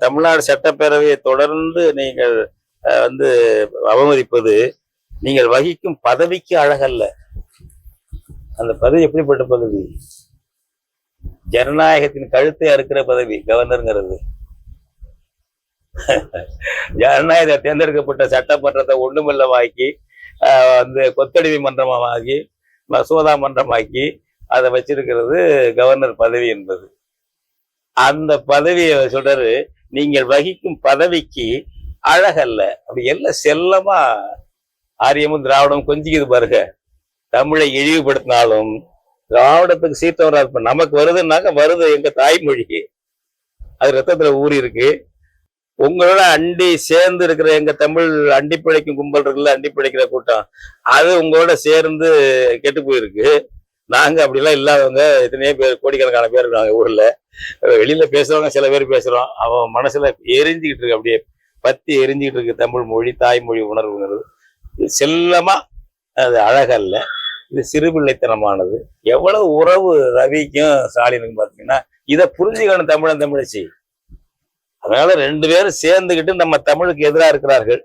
தமிழ்நாடு சட்டப்பேரவையை தொடர்ந்து நீங்கள் வந்து அவமதிப்பது நீங்கள் வகிக்கும் பதவிக்கு அழகல்ல. அந்த பதவி எப்படிப்பட்ட பதவி? ஜனநாயகத்தின் கழுத்தை அறுக்கிற பதவி கவர்னருங்கிறது. ஜனநாயக தேர்ந்தெடுக்கப்பட்ட சட்டமன்றத்தை ஒண்ணுமில்லமாக்கி வந்து கொத்தடிமை மன்றமாக்கி மசோதா மன்றமாக்கி அதை வச்சிருக்கிறது கவர்னர் பதவி என்பது. அந்த பதவியை சொல்றாரு, நீங்கள் வகிக்கும் பதவிக்கு அழகல்ல. அப்படி எல்லாம் செல்லமா ஆரியமும் திராவிடமும் கொஞ்சிக்குது பாருங்க. தமிழை இழிவுபடுத்தினாலும் திராவிடத்துக்கு சீர்த்த வராது. இப்ப நமக்கு வருதுன்னாக்க வருது எங்க தாய்மொழி, அது ரத்தத்துல ஊறி இருக்கு. உங்களோட அண்டி சேர்ந்து இருக்கிற எங்க தமிழ் அண்டி பிழைக்கும் கும்பல் இருக்குல்ல, அண்டி பிழைக்கிற கூட்டம், அது உங்களோட சேர்ந்து கெட்டு போயிருக்கு. நாங்க அப்படிலாம் இல்லாதவங்க எத்தனையோ பேர், கோடிக்கணக்கான பேர் இருக்காங்க ஊர்ல. வெளியில பேசுறவங்க சில பேர் பேசுறோம், அவன் மனசுல எரிஞ்சுக்கிட்டு இருக்கு, அப்படியே பத்தி எரிஞ்சுக்கிட்டு இருக்கு தமிழ் மொழி, தாய்மொழி உணர்வுங்கிறது. செல்லமா அது அழகல்ல, இது சிறுபிள்ளைத்தனமானது. எவ்வளவு உறவு ரவிக்கும் ஸ்டாலினுக்கும் பாத்தீங்கன்னா, இதை புரிஞ்சுக்கணும் தமிழன் தமிழச்சி. அதனால 2 பேரும் சேர்ந்துக்கிட்டு நம்ம தமிழுக்கு எதிராக இருக்கிறார்கள்.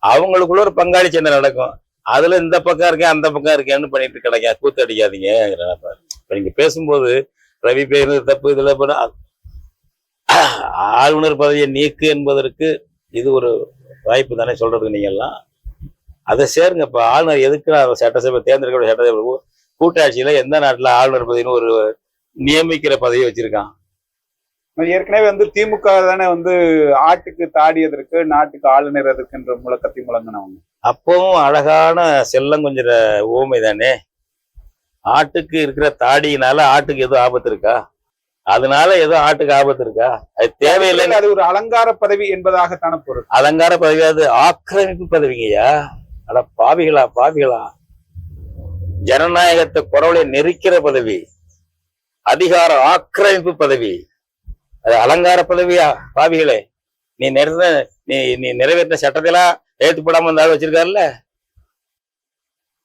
அவங்களுக்குள்ள ஒரு பங்காளி சண்டை நடக்கும். அதுல இந்த பக்கம் இருக்கேன் அந்த பக்கம் இருக்கேன்னு பண்ணிட்டு கிடைக்க கூத்து அடிக்காதீங்க. இப்ப நீங்க பேசும்போது ரவி பேரு தப்பு, இதுல ஆளுநர் பதவியை நீக்கு என்பதற்கு இது ஒரு வாய்ப்பு தானே சொல்றதுக்கு. நீங்க எல்லாம் அதை சேருங்க. இப்ப ஆளுநர் எதுக்கு சட்டசபை தேர்ந்தெடுக்க சட்டசபை கூட்டாட்சியில எந்த நாட்டுல ஆளுநர் பதவின்னு ஒரு நியமிக்கிற பதவி வச்சிருக்கான்? ஏற்கனவே வந்து திமுக தானே வந்து ஆட்டுக்கு தாடியதற்கு நாட்டுக்கு ஆளுநர் எதற்குன்ற முழக்கத்தை முழங்கினவங்க. அப்பவும் அழகான செல்லம் கொஞ்சம் ஊமை தானே. ஆட்டுக்கு இருக்கிற தாடியினால ஆட்டுக்கு எதுவும் ஆபத்து இருக்கா? அதனால ஏதோ ஆட்டுக்கு ஆபத்து இருக்கா? அது தேவையில்லை. அது ஒரு அலங்கார பதவி என்பதாகத்தான பொருள். அலங்கார பதவி, அது ஆக்கிரமிப்பு பதவிங்கய்யா. அட பாவிகளா பாவிகளா, ஜனநாயகத்தை குரலை நெரிக்கிற பதவி, அதிகார ஆக்கிரமிப்பு பதவி. அது அலங்கார பதவியா? பாவிகளே, நீ நிறைவேற்ற சட்டத்தெல்லாம் ஏற்றுப்படாம இருந்தாலும் வச்சிருக்காருல்ல.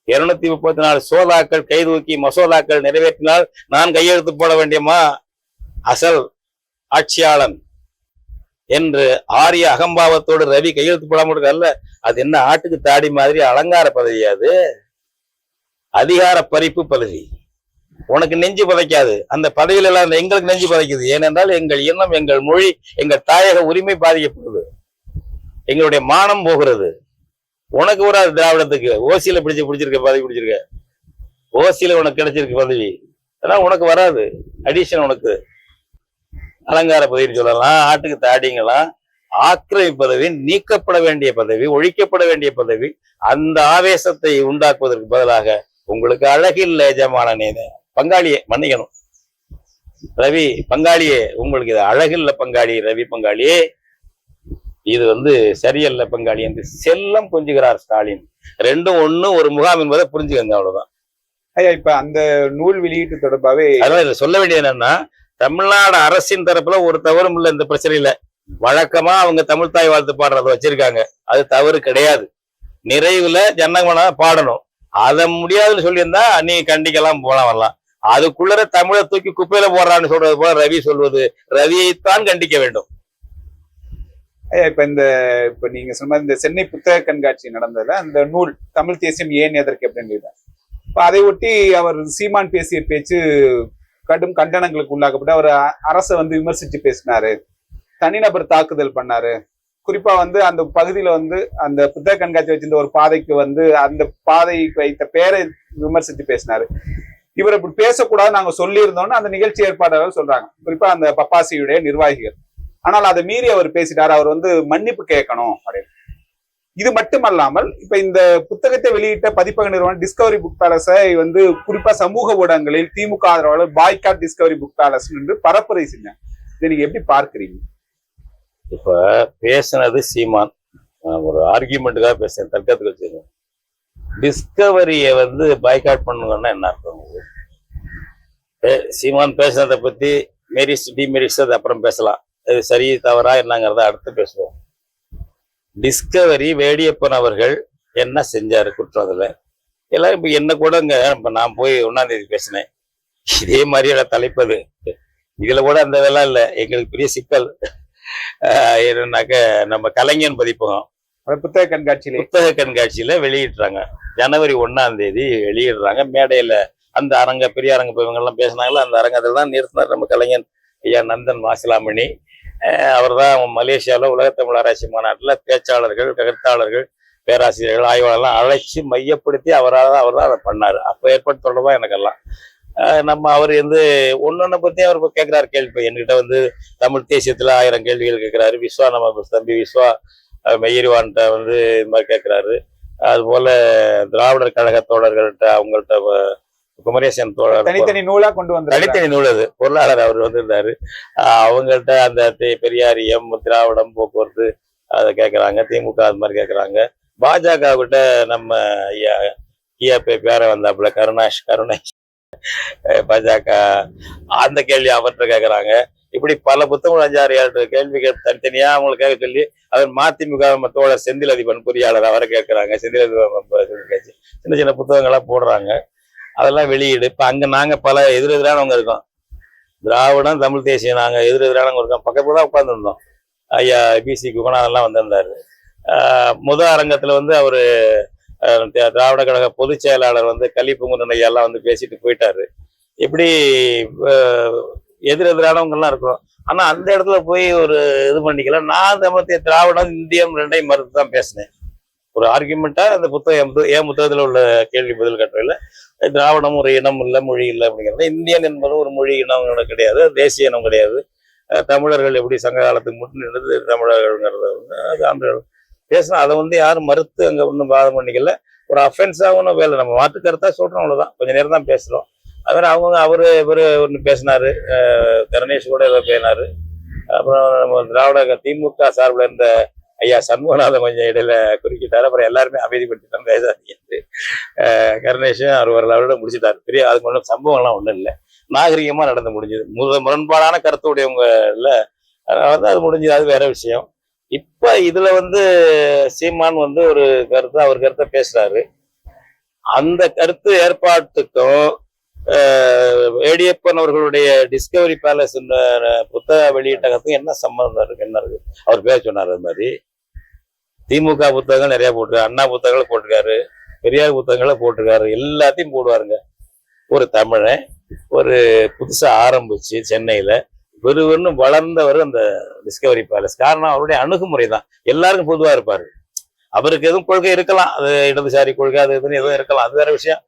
234 சோதாக்கள் கைதூக்கி மசோதாக்கள் நிறைவேற்றினால் நான் கையெழுத்து போட வேண்டியமா அசல் ஆட்சியாளன் என்று ஆரிய அகம்பாவத்தோடு ரவி கையெழுத்து போடாம இருக்காருல்ல. அது என்ன ஆட்டுக்கு தாடி மாதிரி அலங்கார பதவி? அது அதிகார பறிப்பு பதவி. உனக்கு நெஞ்சு பதைக்காது அந்த பதவியில எல்லாம், எங்களுக்கு நெஞ்சு பதைக்குது. ஏனென்றால் எங்கள் இனம், எங்கள் மொழி, எங்கள் தாயக உரிமை பாதிக்கப்படுது, எங்களுடைய மானம் போகிறது. உனக்கு ஒரு திராவிடத்துக்கு ஓசியில பிடிச்சிருக்க பதவி, பிடிச்சிருக்க ஓசியில உனக்கு கிடைச்சிருக்கு பதவி, அதெல்லாம் உனக்கு வராது. அடிஷன் உனக்கு அலங்கார பதவின்னு சொல்லலாம். ஆட்டுக்கு தாடிங்களாம். ஆக்கிரமிப்பு பதவி, நீக்கப்பட வேண்டிய பதவி, ஒழிக்கப்பட வேண்டிய பதவி. அந்த ஆவேசத்தை உண்டாக்குவதற்கு பதிலாக உங்களுக்கு அழகில்லை எஜமானனே, பங்காளியே மன்னிக்கணும் ரவி பங்காளியே, உங்களுக்கு இது அழகில்ல பங்காளி, ரவி பங்காளியே, இது சரியல்ல பங்காளி என்று செல்லம் கொஞ்சுகிறார் ஸ்டாலின். ரெண்டும் ஒண்ணு ஒரு முகாம் என்பதை புரிஞ்சுக்கங்க, அவ்வளவுதான். ஐயா, இப்ப அந்த நூல் வெளியீட்டு தொடர்பாவே அதான் இதுல சொல்ல வேண்டியது என்னன்னா, தமிழ்நாடு அரசின் தரப்புல ஒரு தவறும் இல்லை இந்த பிரச்சனையில. வழக்கமா அவங்க தமிழ் தாய் வாழ்த்து பாடுறத வச்சிருக்காங்க, அது தவறு கிடையாது. நிறைவுல ஜனகணமன பாடணும், அதை முடியாதுன்னு சொல்லியிருந்தா நீ கண்டிக்கலாம், போலாம் வரலாம். அதுக்குள்ளர தமிழை தூக்கி குப்பையில போடுறான்னு சொல்றது போல ரவி சொல்வது, ரவியைத்தான் கண்டிக்க வேண்டும். இப்ப நீங்க சொன்ன இந்த சென்னை புத்தக கண்காட்சி நடந்ததுல அந்த நூல் தமிழ் தேசியம் ஏன் எதற்கு அப்படின்னு, இப்ப அதை ஒட்டி அவர் சீமான் பேசிய பேச்சு கடும் கண்டனங்களுக்கு உள்ளாக்கப்பட்டு அவர் அரசை விமர்சிச்சு பேசினாரு, தனிநபர் தாக்குதல் பண்ணாரு. குறிப்பா அந்த பகுதியில அந்த புத்தக கண்காட்சி வச்சிருந்த ஒரு பாதைக்கு அந்த பாதைக்கு வைத்த பேரை விமர்சித்து பேசினாரு. இவர் இப்படி பேசக்கூடாது நாங்க சொல்லியிருந்தோம்னு அந்த நிகழ்ச்சி ஏற்பாட்டாளர் சொல்றாங்க, குறிப்பா அந்த பப்பாசியுடைய நிர்வாகிகள். ஆனால் அதை மீறி அவர் பேசிட்டார், அவர் மன்னிப்பு கேட்கணும் அப்படின்னு. இது மட்டுமல்லாமல் இப்ப இந்த புத்தகத்தை வெளியிட்ட பதிப்பக நிறுவனம் டிஸ்கவரி புக் பேலஸை குறிப்பா சமூக ஊடகங்களில் திமுக ஆதரவாளர் பாய்காட் டிஸ்கவரி புக் பேலஸ் என்று பரப்புரை செஞ்சாங்க. இதை நீங்க எப்படி பார்க்கிறீங்க? இப்ப பேசினது சீமான், ஒரு ஆர்கியூமெண்ட்டுக்காக பேசுறேன், தர்க்கத்துக்கு வச்சிருக்கேன். டிஸ்கவரியை பாய்காட் பண்ணுங்கன்னா என்ன அர்த்தம்? சீமான் பேசுனதை பத்தி மெரிட்ஸ் டிமெரிட்ஸ் அது அப்புறம் பேசலாம், அது சரி தவறா என்னங்கிறத அடுத்து பேசுவோம். டிஸ்கவரி வேடியப்பன் அவர்கள் என்ன செஞ்சாரு குற்றம்? அதுல எல்லாரும் இப்ப என்ன கூட இப்ப நான் போய் 1ஆம் தேதி பேசினேன், இதே மாதிரியோட தலைப்பது. இதுல கூட அந்த வேலை இல்லை, எங்களுக்கு பெரிய சிக்கல் என்னன்னாக்க நம்ம கலைஞன் பதிப்பகம் புத்தக கண்காட்சியில வெளியிடுறாங்க. ஜனவரி 1ஆம் தேதி வெளியிடுறாங்க. மேடையில அந்த பெரிய அரங்க இவங்கெல்லாம் பேசினாங்களா, அந்த அரங்கத்தில் தான் நிறுத்தினார் நம்ம கலைஞன் ஐயா நந்தன் மாசிலாமணி. அவர் தான் மலேசியாவில் உலகத்தமிழ் ஆராய்ச்சி மாநாட்டில் பேச்சாளர்கள், கருத்தாளர்கள், பேராசிரியர்கள், ஆய்வாளர்லாம் அழைச்சி மையப்படுத்தி அவர் தான் அதை பண்ணார். அப்போ ஏற்பட்ட தொடர்பாக எனக்கெல்லாம் அவர் ஒன்னொன்னை பத்தி அவர் கேட்கிறாரு கேள்வி. என்கிட்ட தமிழ் தேசியத்துல 1000 கேள்விகள் கேட்கிறாரு. விஸ்வா நம்ம தம்பி விஸ்வா மெய்யரிவான்கிட்ட இது மாதிரி கேட்கிறாரு. அது போல திராவிடர் கழக தோழர்கள்ட்ட, அவங்கள்ட்ட குமரேசன் தோழர் தனித்தனி நூலா கொண்டு வந்து தனித்தனி நூல், அது பொருளாளர் அவர் வந்திருந்தாரு. அவங்கள்ட்ட அந்த பெரியாரியம், திராவிடம், போக்குவரத்து அதை கேட்கறாங்க. திமுக அது மாதிரி கேட்கறாங்க. பாஜக கிட்ட நம்ம ஐயா பேர வந்தாப்புல கருணாஷ் பாஜக அந்த கேள்வி அவர்கிட்ட கேட்கறாங்க. இப்படி பல புத்தகம் 5-6 கேள்விகள் தனித்தனியா அவங்களுக்கு கேட்க சொல்லி அவர் மதிமுக தோழர் செந்தில் அதிபன் பொறியாளர் அவரை கேட்கறாங்க. செந்தில் அதிபன் சின்ன சின்ன புத்தகங்களா போடுறாங்க, அதெல்லாம் வெளியீடு. இப்ப அங்க நாங்க பல எதிரெதிரானவங்க இருக்கோம், திராவிடம் தமிழ் தேசியம் நாங்க எதிரெதிரானவங்க இருக்கோம். பக்கத்துல தான் உட்கார்ந்துருந்தோம். ஐயா பிசி குகநாதெல்லாம் வந்திருந்தாரு. முதல் அரங்கத்துல அவரு திராவிட கழக பொதுச் செயலாளர் கலிப்புங்குரன் ஐயாலாம் பேசிட்டு போயிட்டாரு. இப்படி எதிரெதிரானவங்கெல்லாம் இருக்கிறோம். ஆனா அந்த இடத்துல போய் ஒரு இது பண்ணிக்கல. நான் திராவிடம் இந்தியம் ரெண்டையும் மறுத்து தான் பேசினேன். ஒரு ஆர்குமெண்டா அந்த புத்தகம் என் புத்தகத்துல உள்ள கேள்வி பதில் கட்டுரையில திராவிடம் ஒரு இனம் இல்லை, மொழி இல்லை அப்படிங்கிறது. இந்தியன் என்பது ஒரு மொழி இனம் கிடையாது, தேசிய இனம் கிடையாது. தமிழர்கள் எப்படி சங்க காலத்துக்கு முட்டு நின்றது தமிழர்கள்ங்கிறத அது அந்த பேசினா அதை யாரும் மறுத்து அங்க ஒன்றும் வாதம் பண்ணிக்கல. ஒரு அஃபென்ஸாக ஒன்றும் வேலை, நம்ம மாற்று கருத்தா சொல்றோம், அவ்வளவுதான். கொஞ்ச நேரம் தான் பேசுறோம். இவரு ஒன்று பேசினாரு, கருணேஷ் கூட ஏதோ பேசினாரு. அப்புறம் நம்ம திராவிட திமுக சார்பில் இருந்த ஐயா சண்முகநாதன் கொஞ்சம் இடையில குறுக்கிட்டாரு. அப்புறம் எல்லாருமே அமைதிப்படுத்திட்டாங்க, பேசாதீங்க. கருணேஷும் அவரோட முடிச்சுட்டாரு. பெரிய அதுக்கு ஒன்றும் சம்பவம்லாம் ஒன்றும் இல்லை, நாகரிகமா நடந்து முடிஞ்சது. முரண்பாடான கருத்துடையவங்க இல்ல, அது முடிஞ்சது, அது வேற விஷயம். இப்ப இதுல சீமான் ஒரு கருத்து, அவர் கருத்தை பேசுறாரு. அந்த கருத்து ஏற்பாட்டுக்கும் வேடியப்பன் அவர்களுடைய டிஸ்கவரி பேலஸ் புத்தக வெளியீட்டகத்துக்கும் என்ன சம்பந்தம் இருக்கு? என்ன இருக்கு? அவர் பேர் சொன்னார். அது மாதிரி திமுக புத்தகங்கள் நிறைய போட்டிருக்காரு, அண்ணா புத்தகங்களை போட்டிருக்காரு, பெரியார் புத்தகங்களை போட்டிருக்காரு, எல்லாத்தையும் போடுவாருங்க. ஒரு தமிழன் ஒரு புதுசா ஆரம்பிச்சு சென்னையில வெறுவென்னு வளர்ந்தவர் அந்த டிஸ்கவரி பேலஸ். காரணம் அவருடைய அணுகுமுறை தான். எல்லாருக்கும் பொதுவா இருப்பாரு. அவருக்கு எதுவும் கொள்கை இருக்கலாம், அது இடதுசாரி கொள்கை அது இதுன்னு எதுவும் இருக்கலாம், அது வேற விஷயம்.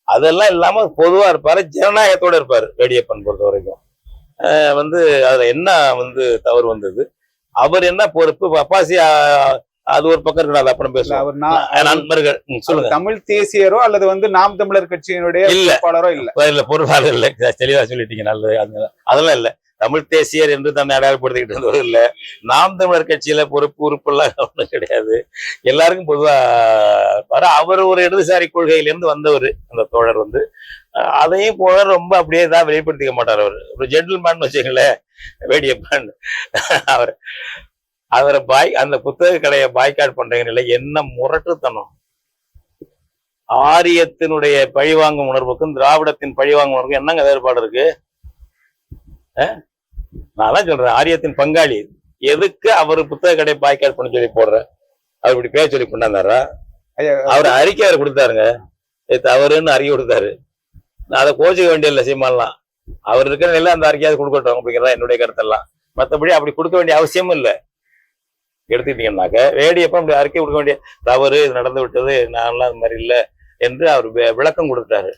அதெல்லாம் இல்லாம பொதுவா இருப்பாரு, ஜனநாயகத்தோட இருப்பாரு. வேடியப்பன் பொறுத்த வரைக்கும் அதுல என்ன தவறு வந்தது, அவர் என்ன பொறுப்பு, பப்பாசி அது ஒரு பக்கம் இருக்கணும், அப்புறம் பேசலாம். நண்பர்கள் சொல்லுங்க. தமிழ் தேசியரோ அல்லது நாம் தமிழர் கட்சியினுடைய இல்ல பொருளாளர் இல்ல, தெளிவா சொல்லிட்டீங்க, நல்லது. அதெல்லாம் இல்ல, தமிழ் தேசியர் என்று தன்னை அடையாளப்படுத்திக்கிட்டு இருந்தது இல்ல. நாம் தமிழர் கட்சியில பொறுப்பு உறுப்பெல்லாம் ஒன்றும் கிடையாது, எல்லாருக்கும் பொதுவா. அவர் ஒரு இடதுசாரி கொள்கையிலிருந்து வந்தவர் அந்த தோழர். அதையும் போல ரொம்ப அப்படியே தான் வெளிப்படுத்திக்க மாட்டார். அவர் ஒரு ஜென்டில்மேன் வச்சுங்களேன் வேடியப்பன். அவரை அந்த புத்தக கடையை பாய்காட் பண்றீங்கன்னு என்ன முரட்டுத்தனம். ஆரியத்தினுடைய பழிவாங்கும் உணர்வுக்கும் திராவிடத்தின் பழிவாங்கும் உணர்வுக்கும் என்னங்க வேறுபாடு இருக்கு? நான் தான் சொல்றேன், ஆரியத்தின் பங்காளி. எதுக்கு அவர் புத்தக கடை பாய்காட் பண்ண சொல்லி போடுற? அவர் இப்படி பேச சொல்லி கொண்டாந்தாரா? அவர் அறிக்கை அவர் கொடுத்தாருங்க, தவறுன்னு அறிக்கை கொடுத்தாரு. நான் அதை கோச்சிக்க வேண்டிய இல்லை சீமான்லாம். அவர் இருக்கிற நிலை அந்த அறிக்கையாவது கொடுக்கட்டும் அப்படிங்கிறதா என்னுடைய கருத்தெல்லாம். மற்றபடி அப்படி கொடுக்க வேண்டிய அவசியமும் இல்லை. எடுத்துக்கிட்டீங்கன்னாக்க வேடியப்ப அப்படி அறிக்கை கொடுக்க வேண்டிய, தவறு இது நடந்து விட்டது, நான்லாம் அது மாதிரி இல்லை என்று அவர் விளக்கம் கொடுத்தாரு.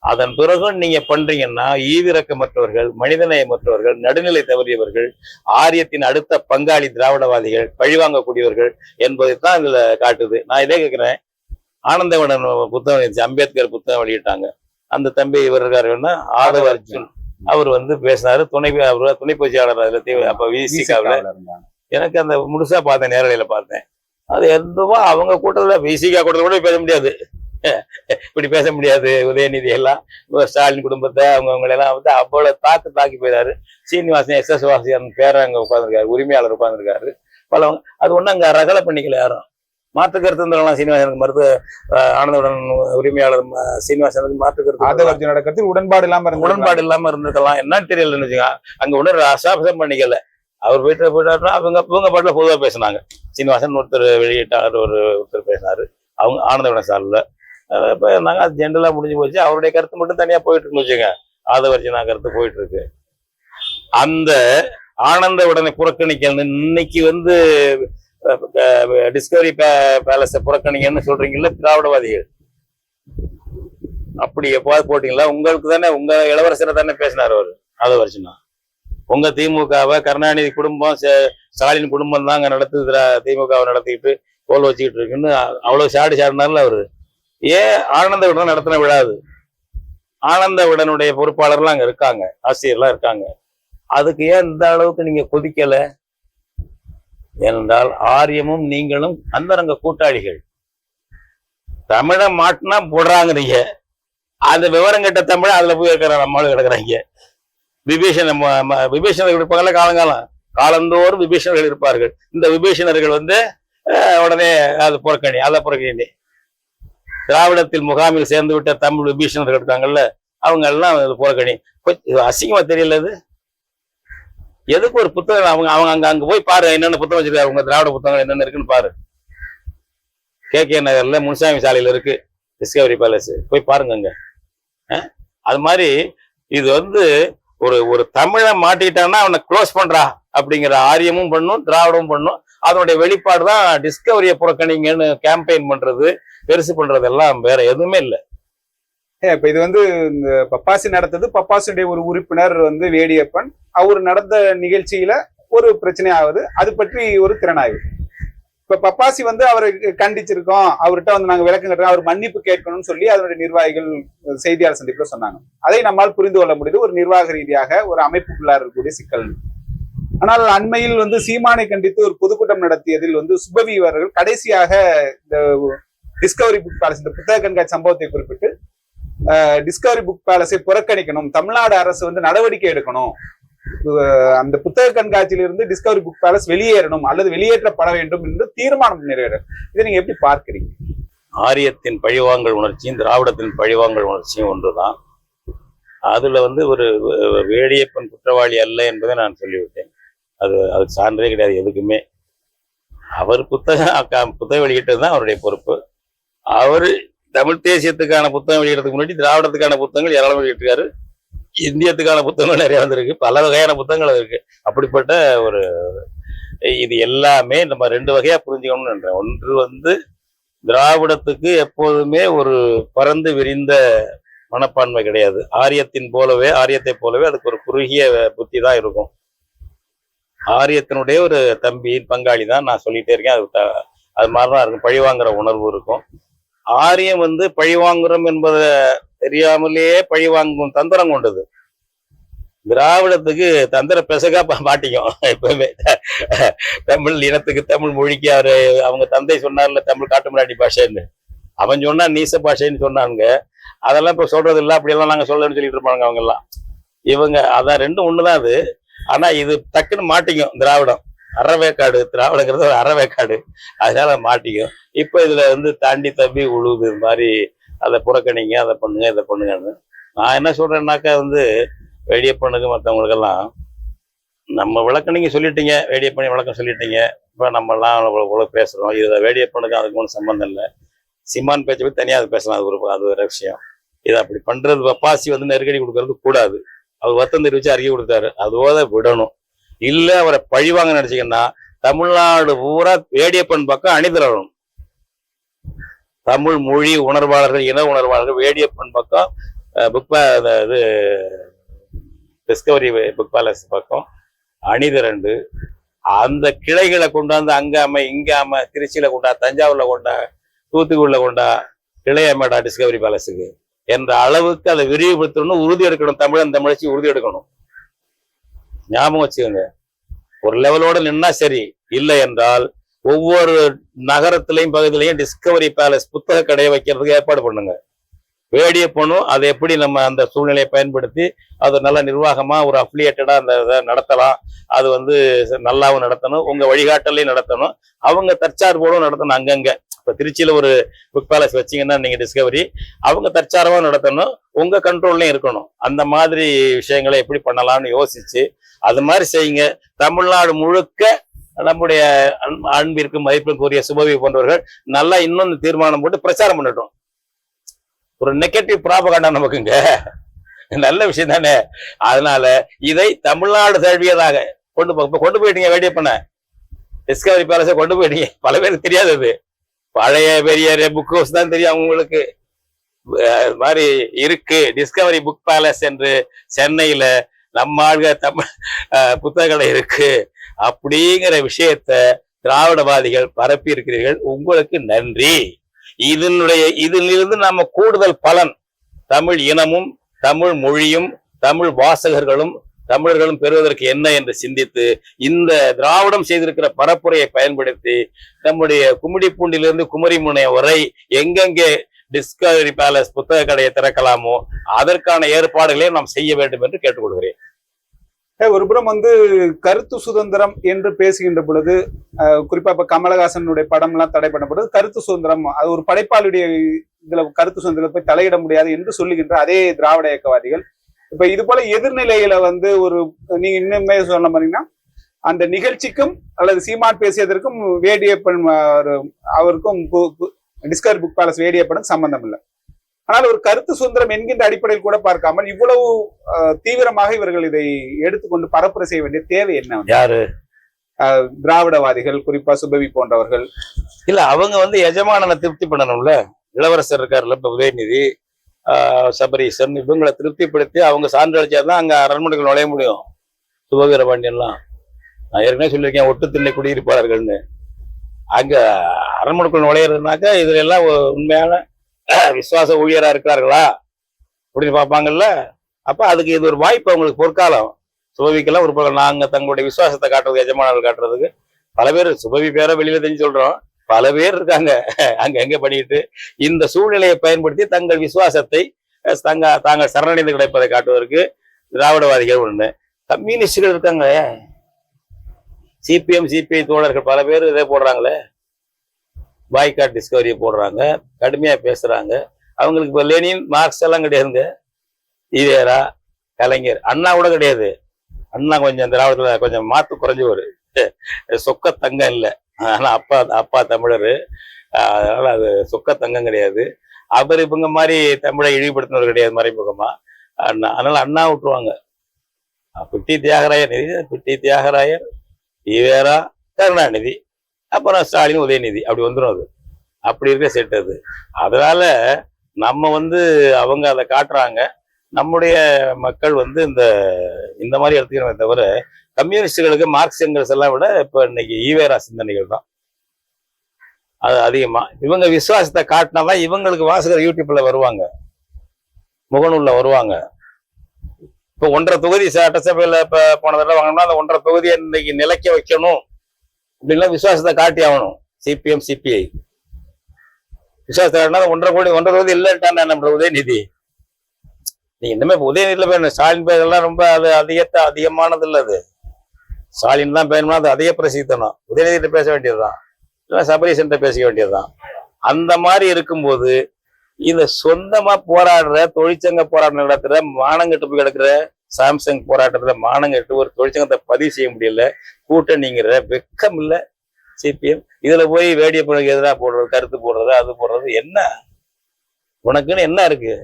அதன் பிறகும் நீங்க பண்றீங்கன்னா ஈவிரக்கமற்றவர்கள், மனிதநேயமற்றவர்கள், நடுநிலை தவறியவர்கள், ஆரியத்தின் அடுத்த பங்காளி திராவிடவாதிகள், பழிவாங்கக்கூடியவர்கள் என்பதைத்தான் இதுல காட்டுது. நான் இதே கேட்கிறேன், ஆனந்தவடன் புத்தகம், அம்பேத்கர் புத்தகம் வெளியிட்டாங்க. அந்த தம்பி இவர் இருக்காருன்னா ஆதவ அர்ஜுன், அவர் பேசினாரு, துணை பொதுச்செயலாளர் அதுல அப்ப விசிகாவில். எனக்கு அந்த முழுசா பார்த்தேன், நேரலையில பார்த்தேன். அது எதுவோ அவங்க கூட்டத்துல விசிகா கூட்டத்துல கூட பேச முடியாது, இப்படி பேச முடியாது. உதயநிதி எல்லாம் ஸ்டாலின் குடும்பத்தை அவங்களெல்லாம் அவ்வளவு தாக்கி போயிடாரு. சீனிவாசன் SS வாசியார் பேர அங்க உட்காந்துருக்காரு, உரிமையாளர் உட்காந்துருக்காரு. பலவங்க அது ஒண்ணு அங்க ரகலை பண்ணிக்கல யாரும். மாற்று கருத்து இருந்தவங்களாம் சீனிவாசனுக்கு மருத்துவ ஆனந்தவுடன் உரிமையாளர் சீனிவாசனுக்கு மாற்று கருத்து உடன்பாடு இல்லாம இருந்திருக்கலாம், என்னன்னு தெரியலன்னு வச்சுக்கோங்க. அங்க ஒண்ணு அசாபசம் பண்ணிக்கல. அவர் போயிட்டாருன்னா அவங்க பாட்டுல பொதுவா பேசினாங்க. சீனிவாசன் ஒருத்தர் வெளியிட்டாளர் ஒருத்தர் பேசினாரு, அவங்க ஆனந்தவுடன் சார்ல. இப்ப நாங்க அது ஜென்ரலா முடிஞ்சு போச்சு. அவருடைய கருத்து மட்டும் தனியா போயிட்டு இருக்குன்னு வச்சுங்க, ஆதவர்ஜனா கருத்து போயிட்டு இருக்கு. அந்த ஆனந்தவுடனை புறக்கணிக்க இன்னைக்கு டிஸ்கவரி பேலஸை புறக்கணிங்கன்னு சொல்றீங்கல்ல திராவிடவாதிகள், அப்படி எப்பாவது போட்டீங்களா? உங்களுக்கு தானே, உங்க இளவரசரை தானே பேசினார் அவரு ஆதவர்ஜனா. உங்க திமுகவை கருணாநிதி குடும்பம், ஸ்டாலின் குடும்பம் தான் அங்க நடத்துது, திமுகவை நடத்திக்கிட்டு கோல் வச்சுக்கிட்டு இருக்குன்னு அவ்வளவு சாடினார்ல அவரு. ஏன் ஆனந்தவுடன் நடத்தின விழாது? ஆனந்தவுடனுடைய பொறுப்பாளர்லாம் அங்க இருக்காங்க, ஆசிரியர்லாம் இருக்காங்க. அதுக்கு ஏன் இந்த அளவுக்கு நீங்க கொதிக்கல? ஏனென்றால் ஆரியமும் நீங்களும் அந்தரங்க கூட்டாளிகள். தமிழை மாட்டினா போடுறாங்க, நீங்க அந்த விவரம் கட்ட தமிழ அதுல போய் இருக்கிற நம்மளும் கிடக்குறாங்க. விபீஷணர்கள் இருப்பாங்கல்ல, காலந்தோறும் விபீஷணர்கள் இருப்பார்கள். இந்த விபீஷணர்கள் உடனே அது புறக்கணி. திராவிடத்தில் முகாமில் சேர்ந்து விட்ட தமிழ் விபீஷணர்கள் இருக்காங்கல்ல, அவங்க எல்லாம் புறக்கணி. அசிங்கமா தெரியல அது? எதுக்கு ஒரு புத்தகம் அவங்க அங்க போய் பாரு, என்னென்ன புத்தகம் வச்சிருக்காரு, உங்க திராவிட புத்தகம் என்னென்ன இருக்குன்னு பாரு. KK நகர்ல முன்சாமி சாலையில இருக்கு டிஸ்கவரி பேலஸ், போய் பாருங்க அங்க. அது மாதிரி இது ஒரு தமிழை மாட்டிட்டான்னா அவனை க்ளோஸ் பண்றா அப்படிங்கிற ஆரியமும் பண்ணும், திராவிடமும் பண்ணும். அதனுடைய வெளிப்பாடு தான் டிஸ்கவரியை புறக்கணிங்கன்னு கேம்பெயின் பண்றது, பெருசு பண்றதெல்லாம் வேற எதுவுமே இல்லை. இப்ப இது இந்த பப்பாசி நடத்தது, பப்பாசியுடைய ஒரு உறுப்பினர் வேடியப்பன், அவர் நடந்த நிகழ்ச்சியில ஒரு பிரச்சனை ஆகுது, அது பற்றி ஒரு திறனாய்வு. இப்ப பப்பாசி வந்து அவரை கண்டிச்சிருக்கோம், அவர்கிட்ட வந்து நாங்க விளக்கம் கேட்டோம், அவர் மன்னிப்பு கேட்கணும்னு சொல்லி அதனுடைய நிர்வாகிகள் செய்தியாளர் சந்திப்புல சொன்னாங்க. அதை நம்மால் புரிந்து கொள்ள முடியுது, ஒரு நிர்வாக ரீதியாக ஒரு அமைப்புக்குள்ளார இருக்கக்கூடிய சிக்கல். ஆனால் அண்மையில் வந்து சீமானை கண்டித்து ஒரு பொதுக்கூட்டம் நடத்தியதில் வந்து சுபவி அவர்கள் கடைசியாக இந்த டிஸ்கவரி புக் பேலஸ் இந்த புத்தக கண்காட்சி சம்பவத்தை குறிப்பிட்டு டிஸ்கவரி புக் பேலஸை புறக்கணிக்கணும், தமிழ்நாடு அரசு வந்து நடவடிக்கை எடுக்கணும், அந்த புத்தக கண்காட்சியிலிருந்து டிஸ்கவரி புக் பேலஸ் வெளியேறணும் அல்லது வெளியேற்றப்பட வேண்டும் என்று தீர்மானம் நிறைவேறும். இதை நீங்க எப்படி பார்க்கிறீங்க? ஆரியத்தின் பழிவாங்கல் உணர்ச்சியும் திராவிடத்தின் பழிவாங்கல் உணர்ச்சியும் ஒன்றுதான். அதுல வந்து ஒரு வேடியப்பன் குற்றவாளி அல்ல என்பதை நான் சொல்லிவிட்டேன். அது சான்றே கிடையாது எதுக்குமே. அவர் புத்தகம் வெளியிட்டது தான் அவருடைய பொறுப்பு. அவர் தமிழ் தேசியத்துக்கான புத்தகம் வெளியிடறதுக்கு முன்னாடி திராவிடத்துக்கான புத்தகங்கள் ஏராளமாக வெளியிட்டிருக்காரு. இந்தியத்துக்கான புத்தகங்கள் நிறைய வந்திருக்கு, பல வகையான புத்தகங்கள் இருக்கு. அப்படிப்பட்ட ஒரு இது எல்லாமே நம்ம ரெண்டு வகையா புரிஞ்சுக்கணும்னு நினைக்கிறேன். ஒன்று வந்து திராவிடத்துக்கு எப்போதுமே ஒரு பறந்து விரிந்த மனப்பான்மை கிடையாது. ஆரியத்தை போலவே அதுக்கு ஒரு குறுகிய புத்தி தான் இருக்கும். ஆரியத்தினுடைய ஒரு தம்பி பங்காளி தான் நான் சொல்லிட்டே இருக்கேன். அது மாதிரிதான் இருக்கும். பழிவாங்குற உணர்வு இருக்கும். ஆரியம் வந்து பழிவாங்குறோம் என்பதை தெரியாமலேயே பழிவாங்கும் தந்திரம் கொண்டது. திராவிடத்துக்கு தந்திர பெசகா மாட்டிக்கும். எப்பவுமே தமிழ் இனத்துக்கு தமிழ் மொழிக்கு அவங்க தந்தை சொன்னார்ல தமிழ் காட்டு முன்னாடி பாஷைன்னு, அவன் சொன்னா நீச பாஷைன்னு சொன்னாங்க. அதெல்லாம் இப்ப சொல்றது இல்லை, அப்படியெல்லாம் நாங்க சொல்லணும்னு சொல்லிட்டு இருப்பாங்க அவங்க எல்லாம். இவங்க அதான் ரெண்டும் ஒண்ணுதான் அது. ஆனா இது டக்குன்னு மாட்டிக்கும். திராவிடம் அறவேக்காடு, திராவிடங்கிறது ஒரு அறவேக்காடு, அதனால மாட்டிக்கும். இப்ப இதுல வந்து தாண்டி தம்பி உழுவுது இது மாதிரி, அதை புறக்கணிங்க, அதை பண்ணுங்க, இதை பண்ணுங்கன்னு. நான் என்ன சொல்றேன்னாக்கா வந்து வேடியப்பனுக்கு மற்றவங்களுக்கெல்லாம் நம்ம விளக்கம் நீங்க சொல்லிட்டீங்க, வேடியப்பனை விளக்கம் சொல்லிட்டீங்க. இப்ப நம்ம எல்லாம் இவ்வளவு பேசுறோம். இதுல வேடியப்பனுக்கு அதுக்கு ஒன்றும் சம்பந்தம் இல்லை. சிமான் பேச்சை பத்தி தனியா அது பேசலாம், அது ஒரு விஷயம். இதை அப்படி பண்றது பப்பாசி வந்து நெருக்கடி கொடுக்கறது கூடாது. அவர் வருத்தம் தெரிவிச்சு அறிக்கை கொடுத்தாரு, அதோட விடணும். இல்ல அவரை பழிவாங்க நினைச்சீங்கன்னா தமிழ்நாடு பூரா வேடியப்பன் பக்கம் அணிதிரணும். தமிழ் மொழி உணர்வாளர்கள், இன உணர்வாளர்கள் வேடியப்பன் பக்கம் இது டிஸ்கவரி புக் பேலஸ் பக்கம் அணிதிரண்டு அந்த கிளைகளை கொண்டாந்து அங்காம இங்காம திருச்சியில கொண்டா, தஞ்சாவூர்ல கொண்டா, தூத்துக்குடியில கொண்டா, கிளையமேடா டிஸ்கவரி பேலஸுக்கு என்ற அளவுக்கு அதை விரிவுபடுத்தணும்னு உறுதி எடுக்கணும். தமிழச்சி உறுதி எடுக்கணும். ஞாபகம் வச்சுக்கோங்க. ஒரு லெவலோட நின்னா சரி, இல்லை என்றால் ஒவ்வொரு நகரத்திலையும் பகுதியிலையும் டிஸ்கவரி பேலஸ் புத்தக கடையை வைக்கிறதுக்கு ஏற்பாடு பண்ணுங்க. வேடியப்பனும் அதை எப்படி நம்ம அந்த சூழ்நிலையை பயன்படுத்தி அது நல்ல நிர்வாகமா ஒரு அஃபிலியேட்டடா அந்த இதை நடத்தலாம். அது வந்து நல்லாவும் நடத்தணும், உங்க வழிகாட்டலையும் நடத்தணும், அவங்க தற்சார்போடும் நடத்தணும். அங்கங்க இப்ப திருச்சியில ஒரு புக் பேலஸ் வச்சீங்கன்னா நீங்க டிஸ்கவரி, அவங்க தற்சார்பா நடத்தணும், உங்க கண்ட்ரோல்லையும் இருக்கணும். அந்த மாதிரி விஷயங்களை எப்படி பண்ணலாம்னு யோசிச்சு அது மாதிரி செய்யுங்க. தமிழ்நாடு முழுக்க நம்முடைய அன்பிற்கு மதிப்பிற்குரிய சுபவி போன்றவர்கள் நல்லா இன்னொன்று தீர்மானம் போட்டு பிரச்சாரம் பண்ணட்டும். ஒரு நெகட்டிவ் ப்ராபகண்டா நமக்குங்க நல்ல விஷயம் தானே. அதனால இதை தமிழ்நாடு தழுவியதாக கொண்டு போயிட்டீங்க. வேடியப்பன டிஸ்கவரி பேலஸை கொண்டு போயிட்டீங்க. பல பேருக்கு தெரியாது. அது பழைய பெரிய புக் ஹவுஸ் தான் தெரியும் அவங்களுக்கு. மாதிரி இருக்கு டிஸ்கவரி புக் பேலஸ் என்று சென்னையில நம்ம ஆளுக தமிழ் புத்தக கடை இருக்கு அப்படிங்கிற விஷயத்த திராவிடவாதிகள் பரப்பி இருக்கிறீர்கள். உங்களுக்கு நன்றி. இதிலிருந்து நாம கூடுதல் பலன் தமிழ் இனமும் தமிழ் மொழியும் தமிழ் வாசகர்களும் தமிழர்களும் பெறுவதற்கு என்ன என்று சிந்தித்து இந்த திராவிடம் செய்திருக்கிற பரப்புரையை பயன்படுத்தி நம்முடைய கும்மிடிப்பூண்டிலிருந்து குமரிமுனை வரை எங்கெங்கே டிஸ்கவரி பேலஸ் புத்தக கடையை திறக்கலாமோ அதற்கான ஏற்பாடுகளை நாம் செய்ய வேண்டும் என்று கேட்டுக்கொள்கிறேன். ஒருபுறம் வந்து கருத்து சுதந்திரம் என்று பேசுகின்ற பொழுது குறிப்பா இப்ப கமலஹாசனுடைய படம் எல்லாம் தடை பண்ணப்படுது. கருத்து சுதந்திரம் அது ஒரு படைப்பாளுடைய இதுல கருத்து சுதந்திரத்தை தலையிட முடியாது என்று சொல்லுகின்ற அதே திராவிட இயக்கவாதிகள் இப்ப இது போல எதிர்நிலையில வந்து ஒரு நீங்க இன்னுமே சொன்ன மாதிரிங்கன்னா அந்த நிகழ்ச்சிக்கும் அல்லது சீமான் பேசியதற்கும் வேடியப்பன் அவருக்கும் டிஸ்கவரி புக் பேலஸ் வேடியப்பனும் சம்பந்தம் இல்லை. ஆனால் ஒரு கருத்து சுதந்திரம் என்கின்ற அடிப்படையில் கூட பார்க்காமல் இவ்வளவு தீவிரமாக இவர்கள் இதை எடுத்துக்கொண்டு பரப்புரை செய்ய வேண்டிய தேவை என்ன? யாரு? திராவிடவாதிகள், குறிப்பா சுபவி போன்றவர்கள். இல்ல அவங்க வந்து எஜமானனை திருப்தி பண்ணணும்ல. இளவரசர் இருக்காருல்ல இப்ப உதயநிதி, சபரீசன், இவங்களை திருப்திப்படுத்தி அவங்க சான்றளிச்சாதான் அங்க அரண்மனைகள் நுழைய முடியும். சுபவீர பாண்டியன்லாம் நான் ஏற்கனவே சொல்லியிருக்கேன் ஒட்டு திண்ணை குடியிருப்பாளர்கள்னு. அங்க அரண்மனைக்குள் நுழையிறதுனாக்கா இதுல எல்லாம் உண்மையான விசுவாச ஊழியரா இருக்கிறார்களா அப்படின்னு பார்ப்பாங்கல்ல. அப்ப அதுக்கு இது ஒரு வாய்ப்பு, அவங்களுக்கு பொற்காலம். சுபவிக்கெல்லாம் ஒரு நாங்க தங்களுடைய விசுவாசத்தை காட்டுறதுக்கு, எஜமானர்கள் காட்டுறதுக்கு பல பேர், சுபவி பேரை வெளியில தெரிஞ்சு சொல்றோம், பல பேர் இருக்காங்க அங்க எங்க பண்ணிட்டு இந்த சூழ்நிலையை பயன்படுத்தி தங்கள் விசுவாசத்தை தாங்கள் சரணடைந்து கிடைப்பதை காட்டுவதற்கு திராவிடவாதிகள் ஒண்ணு, கம்யூனிஸ்டுகள் இருக்காங்க, சிபிஎம் சிபிஐ தோழர்கள் பல பேர் இதே போடுறாங்களே, பாய்காட் டிஸ்கவரியை போடுறாங்க, கடுமையா பேசுறாங்க. அவங்களுக்கு இப்ப லெனின் மார்க்ஸ் எல்லாம் கிடையாதுங்க, ஈவேரா கலைஞர் அண்ணா கூட கிடையாது. அண்ணா கொஞ்சம் திராவிடத்துல கொஞ்சம் மாத்து குறைஞ்சவர், சொக்க தங்கம் இல்லை. ஆனா அப்பா தமிழர், அதனால அது சொக்க தங்கம் கிடையாது. அவர் இவங்க மாதிரி தமிழை இழிவுபடுத்தினவர் கிடையாது மறைமுகமா. அதனால அண்ணா விட்டுருவாங்க. பிட்டி தியாகராயர் நிதி, பிட்டி தியாகராயர், ஈவேரா, கருணாநிதி, அப்புறம் ஸ்டாலின், உதயநிதி, அப்படி வந்துடும். அது அப்படி இருக்க செட் அது. அதனால நம்ம அவங்க அதை காட்டுறாங்க. நம்முடைய மக்கள் இந்த மாதிரி எடுத்துக்கிறோமே தவிர, கம்யூனிஸ்டுகளுக்கு மார்க்ஸ் எங்கல்ஸ் எல்லாம் விட இப்ப இன்னைக்கு ஈவேரா சிந்தனைகள் தான் அது அதிகமா. இவங்க விசுவாசத்தை காட்டினாதான் இவங்களுக்கு வாசகர் யூடியூப்ல வருவாங்க, முகநூல்ல வருவாங்க. இப்ப 1.5 தொகுதி சட்டசபையில இப்ப போன தடவை வாங்கினோம்னா அந்த 1.5 தொகுதியை இன்னைக்கு நிலைக்க வைக்கணும் அப்படின்னா விசுவாசத்தை காட்டி ஆகணும். சிபிஎம் சிபிஐ விசுவாசத்தை காட்டினா 1.5 தொகுதி இல்லைன்ட்டான் நம்ம உதயநிதி. நீ இன்னுமே உதயநிதியில பேர் ஸ்டாலின் பேரெல்லாம் ரொம்ப அது அதிகமானது இல்லை. அது ஸ்டாலின் தான் பேருனா அது அதிக பிரசித்தனம். உதயநிதிட்ட பேச வேண்டியதுதான், இல்லை சபரீசன்ட்ட பேசிக்க வேண்டியதுதான். அந்த மாதிரி இருக்கும்போது இந்த சொந்தமா போராடுற தொழிற்சங்க போராட்டம் நடத்துற மானங்கெட்டு போய் கிடக்குற சாம்சங் போராட்டத்துல மானங்கெட்டு ஒரு தொழிற்சங்கத்தை பதிவு செய்ய முடியல, கூட்டணிங்கிற வெக்கம் இல்லை சிபிஎம். இதுல போய் வேடியப்பனுக்கு எதிராக போடுறது, கருத்து போடுறது, அது போடுறது. என்ன உனக்குன்னு என்ன இருக்கு?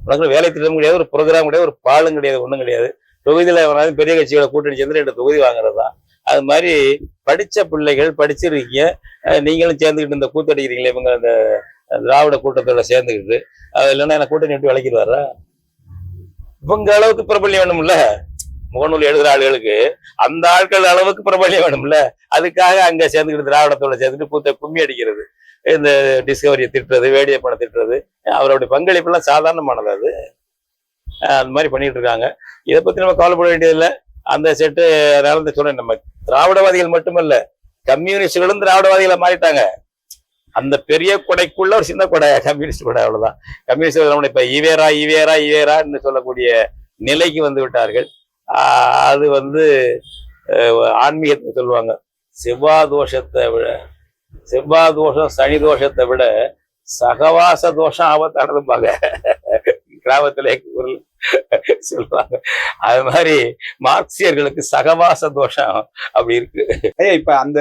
உனக்கு வேலை திட்டம் கிடையாது, ஒரு ப்ரோக்ராம் கிடையாது, ஒரு பாலும் கிடையாது, ஒன்றும் கிடையாது. தொகுதியில பெரிய கட்சிகளை கூட்டணி சேர்ந்து 2 தொகுதி வாங்குறது தான். அது மாதிரி படிச்ச பிள்ளைகள் படிச்சிருக்கீங்க, நீங்களும் சேர்ந்துக்கிட்டு இந்த கூத்தடிக்கிறீங்களே இவங்க இந்த திராவிட கூட்டத்தோட சேர்ந்துக்கிட்டு, இல்லைன்னா என்ன கூட்டணி விட்டு விளக்கிடுவாரா? இவங்க அளவுக்கு பிரபல்யம் வேணும்ல, முகநூல் எழுதுற ஆளுகளுக்கு அந்த ஆட்கள் அளவுக்கு பிரபல்யம் வேணும்ல. அதுக்காக அங்க சேர்ந்துக்கிட்டு திராவிடத்தோட சேர்ந்துட்டு கூத்த கும்மி அடிக்கிறது, இந்த டிஸ்கவரியை திட்டுறது, வேடியப்பனை திட்டுறது, அவருடைய பங்களிப்பு எல்லாம் சாதாரணமானது. அது அந்த மாதிரி பண்ணிட்டு இருக்காங்க. இதை பத்தி நம்ம கவலைப்பட வேண்டியதில்லை. அந்த செட்டு நடந்து சொல்றேன், நம்ம திராவிடவாதிகள் மட்டுமல்ல, கம்யூனிஸ்டுகளும் திராவிடவாதிகளை மாறிட்டாங்க. அந்த பெரிய கொடைக்குள்ள ஒரு சின்ன கொடை கம்யூனிஸ்ட் கொடை, அவ்வளவுதான். கம்யூனிஸ்ட் இப்ப ஈவேரான்னு சொல்லக்கூடிய நிலைக்கு வந்து விட்டார்கள். அது ஆன்மீகத்தை சொல்லுவாங்க, செவ்வாய் தோஷம் சனி தோஷத்தை விட சகவாச தோஷம் ஆபத்தானதும்பாங்க கிராமத்திலே சொல்றாங்க. அது மாதிரி மார்க்சியர்களுக்கு சகவாச தோஷம் அப்படி இருக்கு. இப்ப அந்த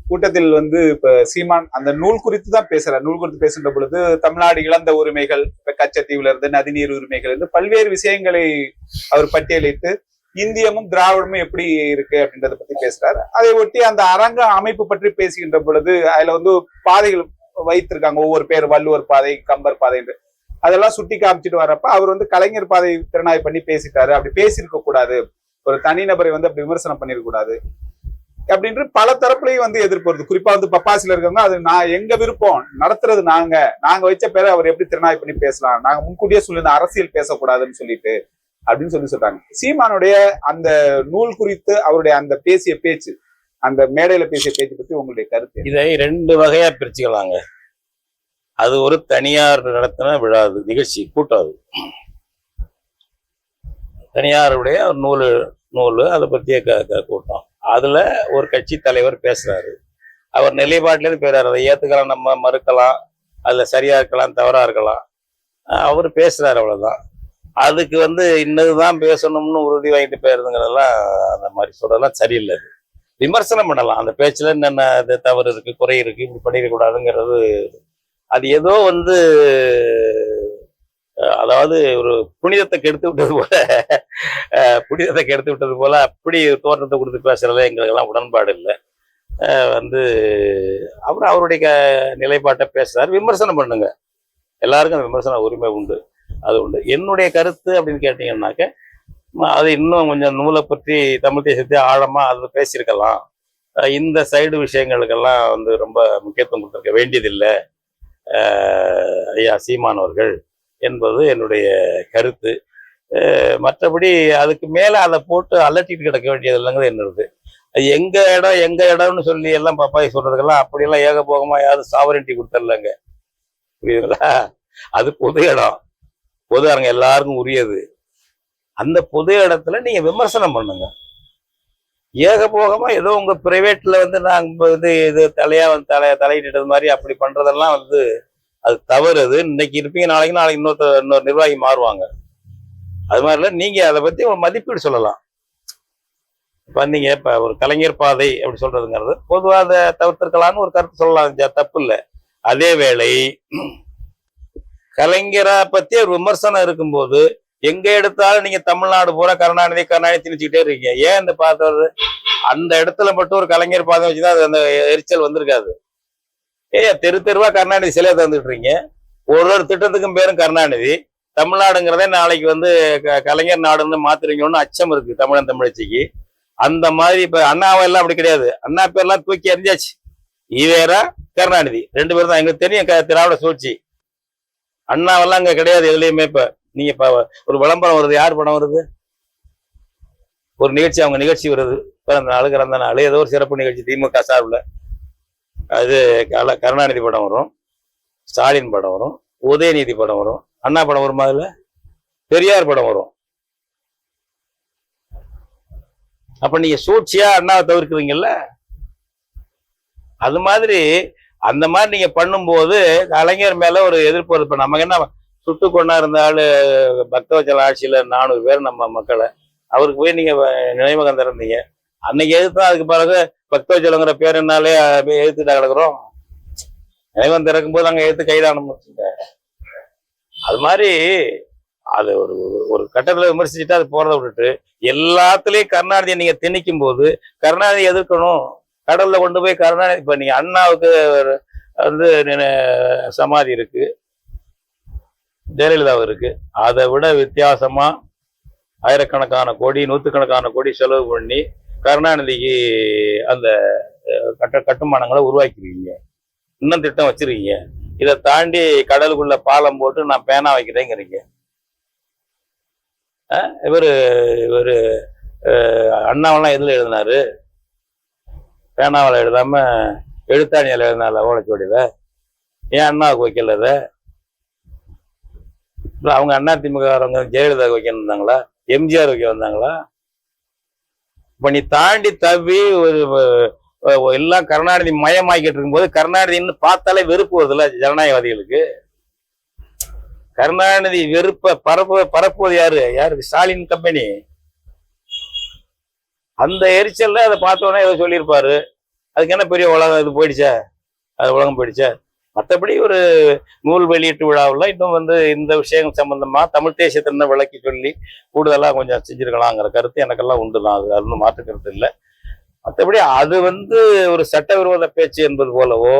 கூட்டத்தில் இப்ப சீமான் அந்த நூல் குறித்து தான் பேசுறார். நூல் குறித்து பேசுகின்ற பொழுது தமிழ்நாடு இழந்த உரிமைகள், இப்ப கச்சத்தீவுல இருந்து நதிநீர் உரிமைகள் இருந்து பல்வேறு விஷயங்களை அவர் பட்டியலிட்டு இந்தியமும் திராவிடமும் எப்படி இருக்கு அப்படின்றத பத்தி பேசுறாரு. அதை ஒட்டி அந்த அரங்க அமைப்பு பற்றி பேசுகின்ற பொழுது அதுல பாதைகள் வைத்திருக்காங்க, ஒவ்வொரு பேர், வள்ளுவர் பாதை, கம்பர் பாதை என்று. அதெல்லாம் சுட்டி காமிச்சிட்டு வரப்ப அவர் கலைஞர் பாதை திறனாய்வு பண்ணி பேசிட்டாரு. அப்படி பேசியிருக்க கூடாது, ஒரு தனிநபரை அப்படி விமர்சனம் பண்ணிருக்க கூடாது அப்படின்ற பல தரப்புலையும் எதிர்ப்பு வருது. குறிப்பா பப்பாசில இருக்கவங்க, அது நான் எங்க விருப்பம், நடத்துறது நாங்க வச்ச பேரை அவர் எப்படி திறனாய்வு பண்ணி பேசலாம், நாங்க முன்கூட்டியே சொல்லி அரசியல் பேசக்கூடாதுன்னு சொல்லிட்டு அப்படின்னு சொல்றாங்க. சீமானுடைய அந்த நூல் குறித்து அவருடைய அந்த பேசிய பேச்சு, அந்த மேடையில பேசிய பேச்சு பத்தி உங்களுடைய கருத்து? இதை 2 வகையா பிரிச்சுக்கலாங்க. அது ஒரு தனியார் நடத்தின விழாது நிகழ்ச்சி கூட்டம். அது தனியாருடைய ஒரு நூல் அதை பற்றிய கூட்டம். அதுல ஒரு கட்சி தலைவர் பேசுறாரு, அவர் நிலைப்பாட்டிலேருந்து பேசுறாரு. அதை ஏத்துக்கலாம், நம்ம மறுக்கலாம், அதுல சரியா இருக்கலாம், தவறா இருக்கலாம், அவர் பேசுறாரு, அவ்வளவுதான். அதுக்கு இன்னதுதான் பேசணும்னு உறுதி வாங்கிட்டு போயிருதுங்கிறதெல்லாம் அந்த மாதிரி சொல்றதெல்லாம் சரியில்லை. விமர்சனம் பண்ணலாம், அந்த பேச்சுல என்னென்ன தவறு இருக்கு, குறை இருக்கு, இப்படி பண்ணிடக்கூடாதுங்கிறது. அது ஏதோ அதாவது ஒரு புனிதத்தை கெடுத்து விட்டது போல அப்படி தோற்றத்தை கொடுத்து பேசுறதுல எங்களுக்கெல்லாம் உடன்பாடு இல்லை. அப்புறம் அவருடைய நிலைப்பாட்டை பேசுறாரு, விமர்சனம் பண்ணுங்க, எல்லாருக்கும் அந்த விமர்சன உரிமை உண்டு, அது உண்டு. என்னுடைய கருத்து அப்படின்னு கேட்டீங்கன்னாக்க, அது இன்னும் கொஞ்சம் நூலை பற்றி தமிழ் தேசியத்தை ஆழமா அது பேசியிருக்கலாம், இந்த சைடு விஷயங்களுக்கெல்லாம் வந்து ரொம்ப முக்கியத்துவம் கொடுத்துருக்க வேண்டியதில்லை ஐயா சீமான் அவர்கள் என்பது என்னுடைய கருத்து. மற்றபடி அதுக்கு மேலே அதை போட்டு அலட்டிட்டு கிடக்க வேண்டியது இல்லைங்கிறது என்னது. அது எங்க இடம்னு சொல்லி எல்லாம் பப்பாய் சொல்றதுக்கெல்லாம் அப்படியெல்லாம் ஏகபோகமா யாரும் சாவரண்டி கொடுத்துடலங்க. புரியுதுங்களா? அது பொது இடம், பொது அரங்க எல்லாருக்கும் உரியது. அந்த பொது இடத்துல நீங்க விமர்சனம் பண்ணுங்க. ஏகபோகமா ஏதோ உங்க பிரைவேட்ல வந்து நாங்க இது இது தலையிட்டது மாதிரி அப்படி பண்றதெல்லாம் வந்து அது தவறு. அது இன்னைக்கு இருப்பீங்க, நாளைக்கு இன்னொரு நிர்வாகி மாறுவாங்க. அது மாதிரில நீங்க அதை பத்தி ஒரு மதிப்பீடு சொல்லலாம். வந்தீங்க இப்ப ஒரு கலைஞர் பாதை அப்படி சொல்றதுங்கிறது பொதுவாக அதை தவிர்த்திருக்கலாம்னு ஒரு கருத்து சொல்லலாம், தப்பு இல்லை. அதே வேளை கலைஞரை பத்தி ஒரு விமர்சனம் இருக்கும்போது எங்க எடுத்தாலும் நீங்க தமிழ்நாடு பூரா கருணாநிதி திணிச்சுக்கிட்டே இருக்கீங்க. ஏன் இந்த பார்த்தவர் அந்த இடத்துல மட்டும் ஒரு கலைஞர் பாதை வச்சுதான் அது அந்த எரிச்சல் வந்திருக்காது. தெரு தெருவா கருணாநிதி சிலையை தந்துட்டு இருக்கீங்க. ஒரு திட்டத்துக்கும் பேரும் கருணாநிதி. தமிழ்நாடுங்கிறதே நாளைக்கு வந்து கலைஞர் நாடுன்னு மாத்துறீங்கன்னு அச்சம் இருக்கு தமிழன் தமிழச்சிக்கு. அந்த மாதிரி இப்ப அண்ணாவெல்லாம் அப்படி கிடையாது. அண்ணா பேர்லாம் தூக்கி எறிஞ்சாச்சு. ஈவேரா கருணாநிதி 2 பேரும் தான். எங்களுக்கு தெரியும் திராவிட சூழ்ச்சி. அண்ணாவெல்லாம் அங்க கிடையாது எதுலையுமே. இப்ப நீங்க இப்ப ஒரு விளம்பரம் வருது, யார் படம் வருது? ஒரு நிகழ்ச்சி, அவங்க நிகழ்ச்சி வருது, பிறந்த நாள் கிறந்த நாள் ஏதோ ஒரு சிறப்பு நிகழ்ச்சி திமுக சார்பில், அது கருணாநிதி படம் வரும், ஸ்டாலின் படம் வரும், உதயநிதி படம் வரும், அண்ணா படம் வருமா? அதுல பெரியார் படம் வரும். அப்ப நீங்க சூழ்ச்சியா அண்ணாவை தவிர்க்கிறீங்கல்ல. அது மாதிரி அந்த மாதிரி நீங்க பண்ணும்போது கலைஞர் மேல ஒரு எதிர்ப்பு. இப்ப நமக்கு என்ன சுட்டு கொண்டா இருந்த ஆளு பக்தவச்சல ஆட்சியில 400 பேர் நம்ம மக்களை, அவருக்கு போய் நீங்க நினைவகம் திறந்தீங்க. அன்னைக்கு எதிர்த்தா அதுக்கு பிறகு பக்தவச்சலங்கிற பேர் என்னாலே எதிர்த்துட்டா கிடக்குறோம். நினைவகம் திறக்கும் போது அங்க எதிர்த்து கைதானம். அது மாதிரி அது ஒரு கட்டத்துல விமர்சிச்சுட்டு அது போறதை விட்டுட்டு எல்லாத்துலயும் கருணாநிதியை நீங்க திணிக்கும் போது கருணாநிதி எதிர்க்கணும். கடல்ல கொண்டு போய் கருணாநிதி, இப்ப நீங்க அண்ணாவுக்கு வந்து சமாதி இருக்கு, ஜெயலலிதா இருக்கு, அதை விட வித்தியாசமா ஆயிரக்கணக்கான கோடி நூற்றுக்கணக்கான கோடி செலவு பண்ணி கருணாநிதிக்கு அந்த கட்டுமானங்களை உருவாக்கிருக்கீங்க, இன்னும் திட்டம் வச்சிருக்கீங்க. இதை தாண்டி கடலுக்குள்ள பாலம் போட்டு நான் பேனா வைக்கிறேங்கிறீங்க. இவரு அண்ணாவெல்லாம் எதுல எழுதினாரு? பேனாவில் எழுதாம எழுத்தாணியால எழுதினால ஓலைச்சுவடியில. ஏன் அண்ணாவுக்கு வைக்கல? அவங்க அண்ணா திமுக ஜெயலலிதா வைக்க வந்தாங்களா? எம்ஜிஆர் வைக்க வந்தாங்களா? இப்ப நீ தாண்டி தவி ஒரு எல்லாம் கருணாநிதி மயமாக்கிட்டு இருக்கும்போது கருணாநிதினு பார்த்தாலே வெறுப்பு வருதுல்ல ஜனநாயகவாதிகளுக்கு. கருணாநிதி வெறுப்ப பரப்புவது யாருக்கு? ஸ்டாலின் கம்பெனி. அந்த எரிச்சல்ல அதை பார்த்தோன்னே ஏதோ சொல்லியிருப்பாரு. அதுக்கு என்ன பெரிய உலகம் இது போயிடுச்சா? அது உலகம் போயிடுச்சா? மற்றபடி ஒரு நூல் வெளியீட்டு விழாவில் இன்னும் வந்து இந்த விஷயம் சம்பந்தமா தமிழ் தேசியத்தின விளக்கி சொல்லி கூடுதலா கொஞ்சம் செஞ்சிருக்கலாங்கிற கருத்து எனக்கெல்லாம் உண்டுதான். அது ஒன்றும் மாற்று கருத்து இல்லை. மற்றபடி அது வந்து ஒரு சட்டவிரோத பேச்சு என்பது போலவோ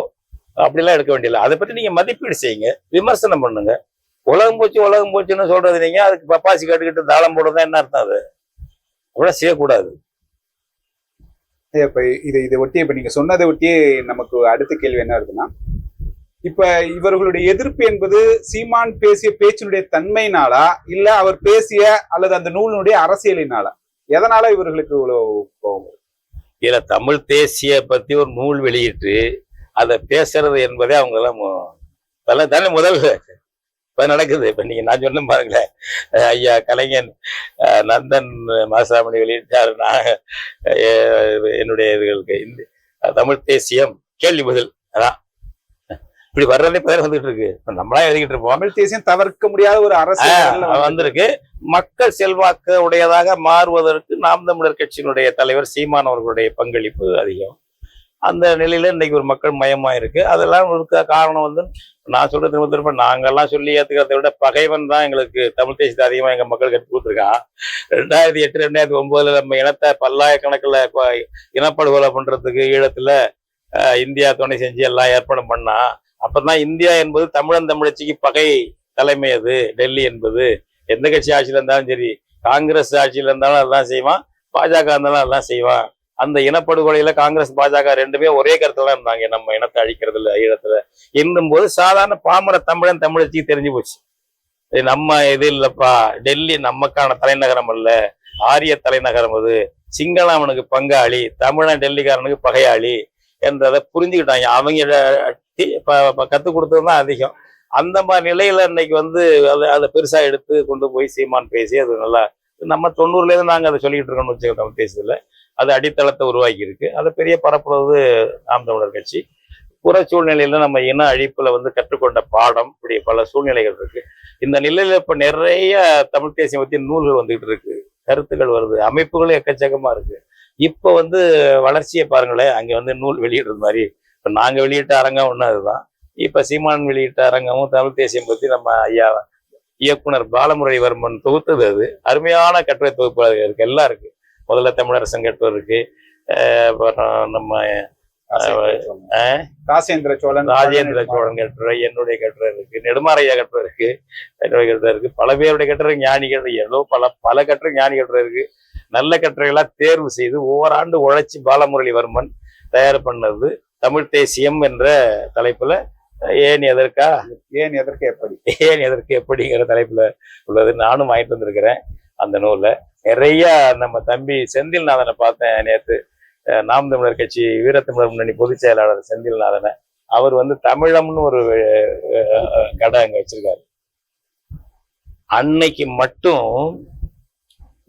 அப்படிலாம் எடுக்க வேண்டியதில்லை. அதை பற்றி நீங்க மதிப்பீடு செய்யுங்க, விமர்சனம் பண்ணுங்க. உலகம் போச்சுன்னு சொல்றது நீங்க அதுக்கு பப்பாசி கட்டுக்கிட்டு தாளம் போடுறதா என்ன அர்த்தம்? அது அவ்வளவு செய்யக்கூடாது. இப்ப இதை ஒட்டி இப்ப நீங்க சொன்னதை ஒட்டியே நமக்கு அடுத்த கேள்வி என்ன இருக்குன்னா, இப்ப இவர்களுடைய எதிர்ப்பு என்பது சீமான் பேசிய பேச்சினுடைய தன்மையினாலா இல்ல அவர் பேசிய அல்லது அந்த நூலினுடைய அரசியலினாலா? எதனால இவர்களுக்கு இவ்வளவு கோபம்? இல்ல, தமிழ் தேசிய பத்தி ஒரு நூல் வெளியிட்டு அதை பேசுறது என்பதே அவங்க எல்லாம் தானே முதல் இப்ப நடக்குது. இப்ப நீங்க நான் சொன்ன பாருங்களேன், ஐயா கலைஞன் நந்தன் மாசாமணி வெளியிட்டாரு. நான் என்னுடைய இதுகளுக்கு தமிழ் தேசியம் கேள்வி பதில் அதான் இப்படி வர்றதே பேர் வந்துட்டு இருக்கு. நம்மளா எழுதிக்கிட்டு இருப்போம். தமிழ் தேசியம் தவிர்க்க முடியாத ஒரு அரசியல் வந்திருக்கு. மக்கள் செல்வாக்கு உடையதாக மாறுவதற்கு நாம் தமிழர் கட்சியினுடைய தலைவர் சீமான் அவர்களுடைய பங்களிப்பு அதிகம். அந்த நிலையில இன்னைக்கு ஒரு மக்கள் மயமா இருக்கு. அதெல்லாம் இருக்க காரணம் வந்து நான் சொல்றது திரும்ப நாங்கெல்லாம் சொல்லி ஏத்துக்கிறத விட பகைவன் தான் எங்களுக்கு தமிழ் தேசியத்தை அதிகமா எங்க மக்கள் கற்றுக் கொடுத்துருக்கான். 2008 2009 நம்ம இனத்தை பல்லாயிரக்கணக்கில் இனப்படுகொலை பண்றதுக்கு ஈழத்துல இந்தியா துணை செஞ்சு எல்லாம் ஏற்பாடு பண்ணா. அப்பதான் இந்தியா என்பது தமிழன் தமிழச்சிக்கு பகை தலைமை. அது டெல்லி என்பது எந்த கட்சி ஆட்சியில இருந்தாலும் சரி, காங்கிரஸ் ஆட்சியில இருந்தாலும் அதெல்லாம் செய்வான், பாஜக இருந்தாலும் அதெல்லாம் செய்வான். அந்த இனப்படுகொலையில காங்கிரஸ் பாஜக ரெண்டுமே ஒரே கருத்துல தான் இருந்தாங்க, நம்ம இனத்தை அழிக்கிறது இல்லை ஈழத்துல என்னும் போது சாதாரண பாமர தமிழன் தமிழச்சிக்கு தெரிஞ்சு போச்சு. நம்ம இது இல்லப்பா, டெல்லி நமக்கான தலைநகரம் அல்ல, ஆரிய தலைநகரம் அது, சிங்களம் அவனுக்கு பங்காளி, தமிழன் டெல்லிக்காரனுக்கு பகையாளி என்றதை புரிஞ்சுக்கிட்டாங்க. அவங்க கற்றுக் கொடுத்தது தான் அதிகம். அந்த மாதிரி நிலையில இன்னைக்கு வந்து அதை பெருசா எடுத்து கொண்டு போய் சீமான் பேசி அது நல்லா நம்ம 90லேருந்து நாங்கள் அதை சொல்லிட்டு இருக்கோம்னு வச்சுக்கோங்க. தமிழ் தேசியத்தில் அது அடித்தளத்தை உருவாக்கி இருக்கு. அதை பெரிய பரப்புறது நாம் தமிழர் கட்சி. புற சூழ்நிலையில நம்ம இன அழிப்புல வந்து கற்றுக்கொண்ட பாடம், இப்படி பல சூழ்நிலைகள் இருக்கு. இந்த நிலையில இப்ப நிறைய தமிழ் தேசியம் பத்தி நூல்கள் வந்துகிட்டு இருக்கு, கருத்துக்கள் வருது, அமைப்புகளும் எக்கச்சக்கமா இருக்கு. இப்ப வந்து வளர்ச்சியை பாருங்களேன். அங்க வந்து நூல் வெளியிடுறது மாதிரி இப்ப நாங்க வெளியிட்ட அரங்கம் ஒண்ணு அதுதான். இப்ப சீமான் வெளியிட்ட அரங்கமும் தமிழ் தேசியம் பத்தி நம்ம ஐயா இயக்குனர் பாலமுரளிவர்மன் தொகுத்தது. அது அருமையான கட்டுரை தொகுப்பு இருக்கு, எல்லாம் இருக்கு. முதல்ல தமிழரசன் கட்டுரை இருக்கு, நம்ம ராஜேந்திர சோழன் கட்டுரை, என்னுடைய கட்டுரை இருக்கு, நெடுமாறையா கட்டுரை இருக்கு, என்னுடைய கட்டுரை இருக்கு, பல பேருடைய கட்டுரை, ஞானி கட்டுரை, ஏதோ பல கட்டுரை ஞானி கட்டுரை இருக்கு. நல்ல கட்டுரைகளா தேர்வு செய்து ஒவ்வொரு ஆண்டு உழைச்சி பாலமுரளிவர்மன் தயார் பண்ணது தமிழ் தேசியம் என்ற தலைப்புல ஏன் எதற்கு எப்படிங்கிற தலைப்புல உள்ளது. நானும் வாங்கிட்டு வந்திருக்கிறேன் அந்த நூலை. நிறைய நம்ம தம்பி செந்தில்நாதனை பார்த்தேன் நேற்று, நாம் தமிழர் கட்சி வீரத்தமிழர் முன்னணி பொதுச் செயலாளர் செந்தில்நாதனை. அவர் வந்து தமிழம்னு ஒரு கடை அங்க வச்சிருக்காரு. அன்னைக்கு மட்டும்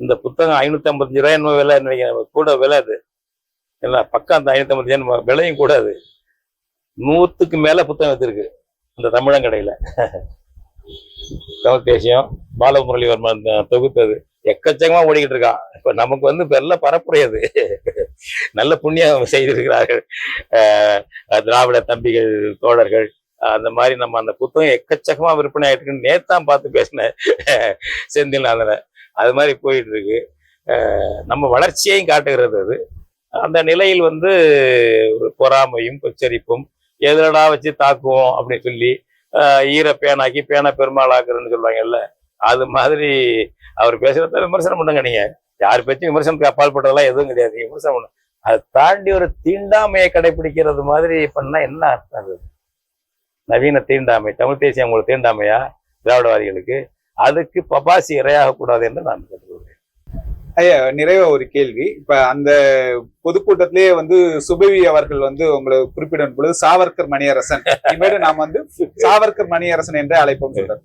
இந்த புத்தகம் 555 ரூபாய் என்ன விலை, கூட விலை அது இல்லை, பக்கம் அந்த 555 விலையும் கூட. அது 100க்கு மேல புத்தகம் வச்சிருக்கு இந்த தமிழங்கடையில. தமிழ் தேசியம் பாலமுரளிவர்மன் தொகுத்தது எக்கச்சக்கமா ஓடிக்கிட்டு இருக்கான். இப்ப நமக்கு வந்து நல்ல பரப்புரையது, நல்ல புண்ணியம் செய்திருக்கிறார்கள் திராவிட தம்பிகள் தோழர்கள். அந்த மாதிரி நம்ம அந்த புத்தகம் எக்கச்சக்கமா விற்பனை ஆயிட்டு இருக்குன்னு நேத்தான் பார்த்து பேசினேன் செந்தில்நாதனை. அது மாதிரி போயிட்டு இருக்கு. நம்ம வளர்ச்சியையும் காட்டுகிறது அது. அந்த நிலையில் வந்து ஒரு பொறாமையும் கொச்சரிப்பும் எதிரடா வச்சு தாக்குவோம் அப்படின்னு சொல்லி ஈர பேனாக்கி பேனா பெருமாளாக்குறன்னு சொல்லுவாங்கல்ல, அது மாதிரி அவர் பேசுறத விமர்சனம் பண்ணுங்க. நீங்க யார் பேச்சும் விமர்சனத்துக்கு அப்பாற்பட்டதெல்லாம் எதுவும் கிடையாது, விமர்சனம் பண்ணு. அதை தாண்டி ஒரு தீண்டாமையை கடைபிடிக்கிறது மாதிரி பண்ணா என்ன அர்த்தம்? அது நவீன தீண்டாமை. தமிழ் தேசியம் உங்களுக்கு தீண்டாமையா திராவிடவாதிகளுக்கு? அதுக்கு பபாசி இரையாக கூடாது என்று நான் கேட்டுக்கொள்கிறேன். ஐயா, நிறைய ஒரு கேள்வி. இப்ப அந்த பொதுக்கூட்டத்திலேயே வந்து சுபவி அவர்கள் வந்து உங்களை குறிப்பிடும் பொழுது சாவர்கர் மணியரசன், இனிமேல் நாம் வந்து சாவர்கர் மணியரசன் என்றே அழைப்போம் சொல்றார்.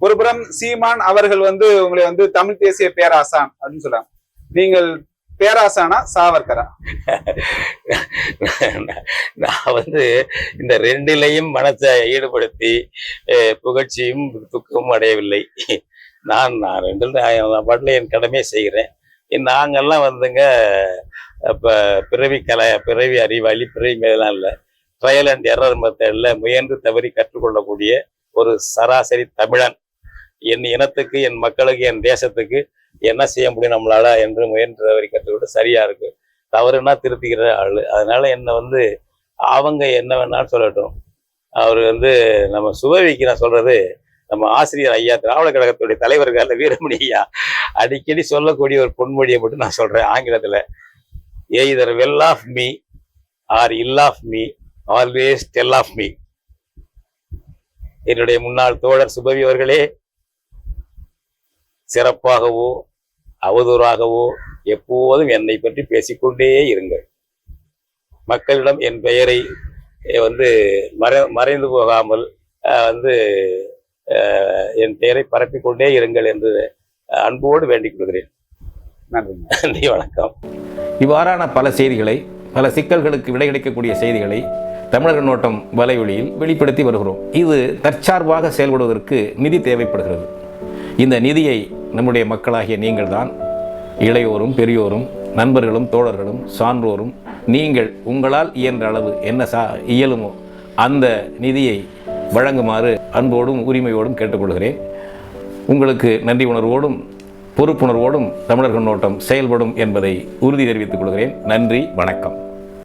ஒருபுறம் சீமான் அவர்கள் வந்து உங்களை வந்து தமிழ் தேசிய பேராசான் அப்படின்னு சொல்றாங்க. நீங்கள் பேராசானா சாவர்கரா? நான் வந்து இந்த ரெண்டிலையும் மனசை ஈடுபடுத்தி புகழ்ச்சியும் துக்கமும் அடையவில்லை. நான் ரெண்டில் பாட்டில் என் கடமையை செய்கிறேன். நாங்கள்லாம் வந்துங்க இப்போ பிறவி அறிவாளி, பிறவி மேலாம் இல்லை, ட்ரையல் அண்ட் எரர் மெத்தடில் முயன்று தவறி கற்றுக்கொள்ளக்கூடிய ஒரு சராசரி தமிழன். என் இனத்துக்கு, என் மக்களுக்கு, என் தேசத்துக்கு என்ன செய்ய முடியும் நம்மளால என்று முயன்று தவறி கற்றுக்கிட்டு சரியா இருக்கு. தவறுனா திருத்திக்கிற ஆளு. அதனால என்னை வந்து அவங்க என்ன வேணாலும் சொல்லட்டும். அவர் வந்து நம்ம சுபவிக்கு நான் சொல்றது, நம்ம ஆசிரியர் ஐயா திராவிட கழகத்துடைய தலைவர்கள் வீரமணி ஐயா அடிக்கடி சொல்லக்கூடிய ஒரு பொன்மொழியை மட்டும் நான் சொல்றேன் ஆங்கிலத்துல. Either well of me or ill of me, always tell of me. என்னுடைய முன்னாள் தோழர் சுபவி அவர்களே, சிறப்பாகவோ அவதூறாகவோ எப்போதும் என்னை பற்றி பேசிக்கொண்டே இருங்கள். மக்களிடம் என் பெயரை வந்து மறைந்து போகாமல் வந்து என் பெயரை பரப்பிக்கொண்டே இருங்கள் என்று அன்போடு வேண்டிக் கொள்கிறேன். நன்றி, வணக்கம். இவ்வாறான பல செய்திகளை, பல சிக்கல்களுக்கு விடை கிடைக்கக்கூடிய செய்திகளை தமிழர் கண்ணோட்டம் வலைவெளியில் வெளிப்படுத்தி வருகிறோம். இது தற்சார்பாக செயல்படுவதற்கு நிதி தேவைப்படுகிறது. இந்த நிதியை நம்முடைய மக்களாகிய நீங்கள் தான், இளையோரும் பெரியோரும் நண்பர்களும் தோழர்களும் சான்றோரும், நீங்கள் உங்களால் இயன்ற அளவு என்ன இயலுமோ அந்த நிதியை வழங்குமாறு அன்போடும் உரிமையோடும் கேட்டுக்கொள்கிறேன். உங்களுக்கு நன்றி உணர்வோடும் பொறுப்புணர்வோடும் தமிழர் கண்ணோட்டம் செயல்படும் என்பதை உறுதி தெரிவித்துக் கொள்கிறேன். நன்றி, வணக்கம்.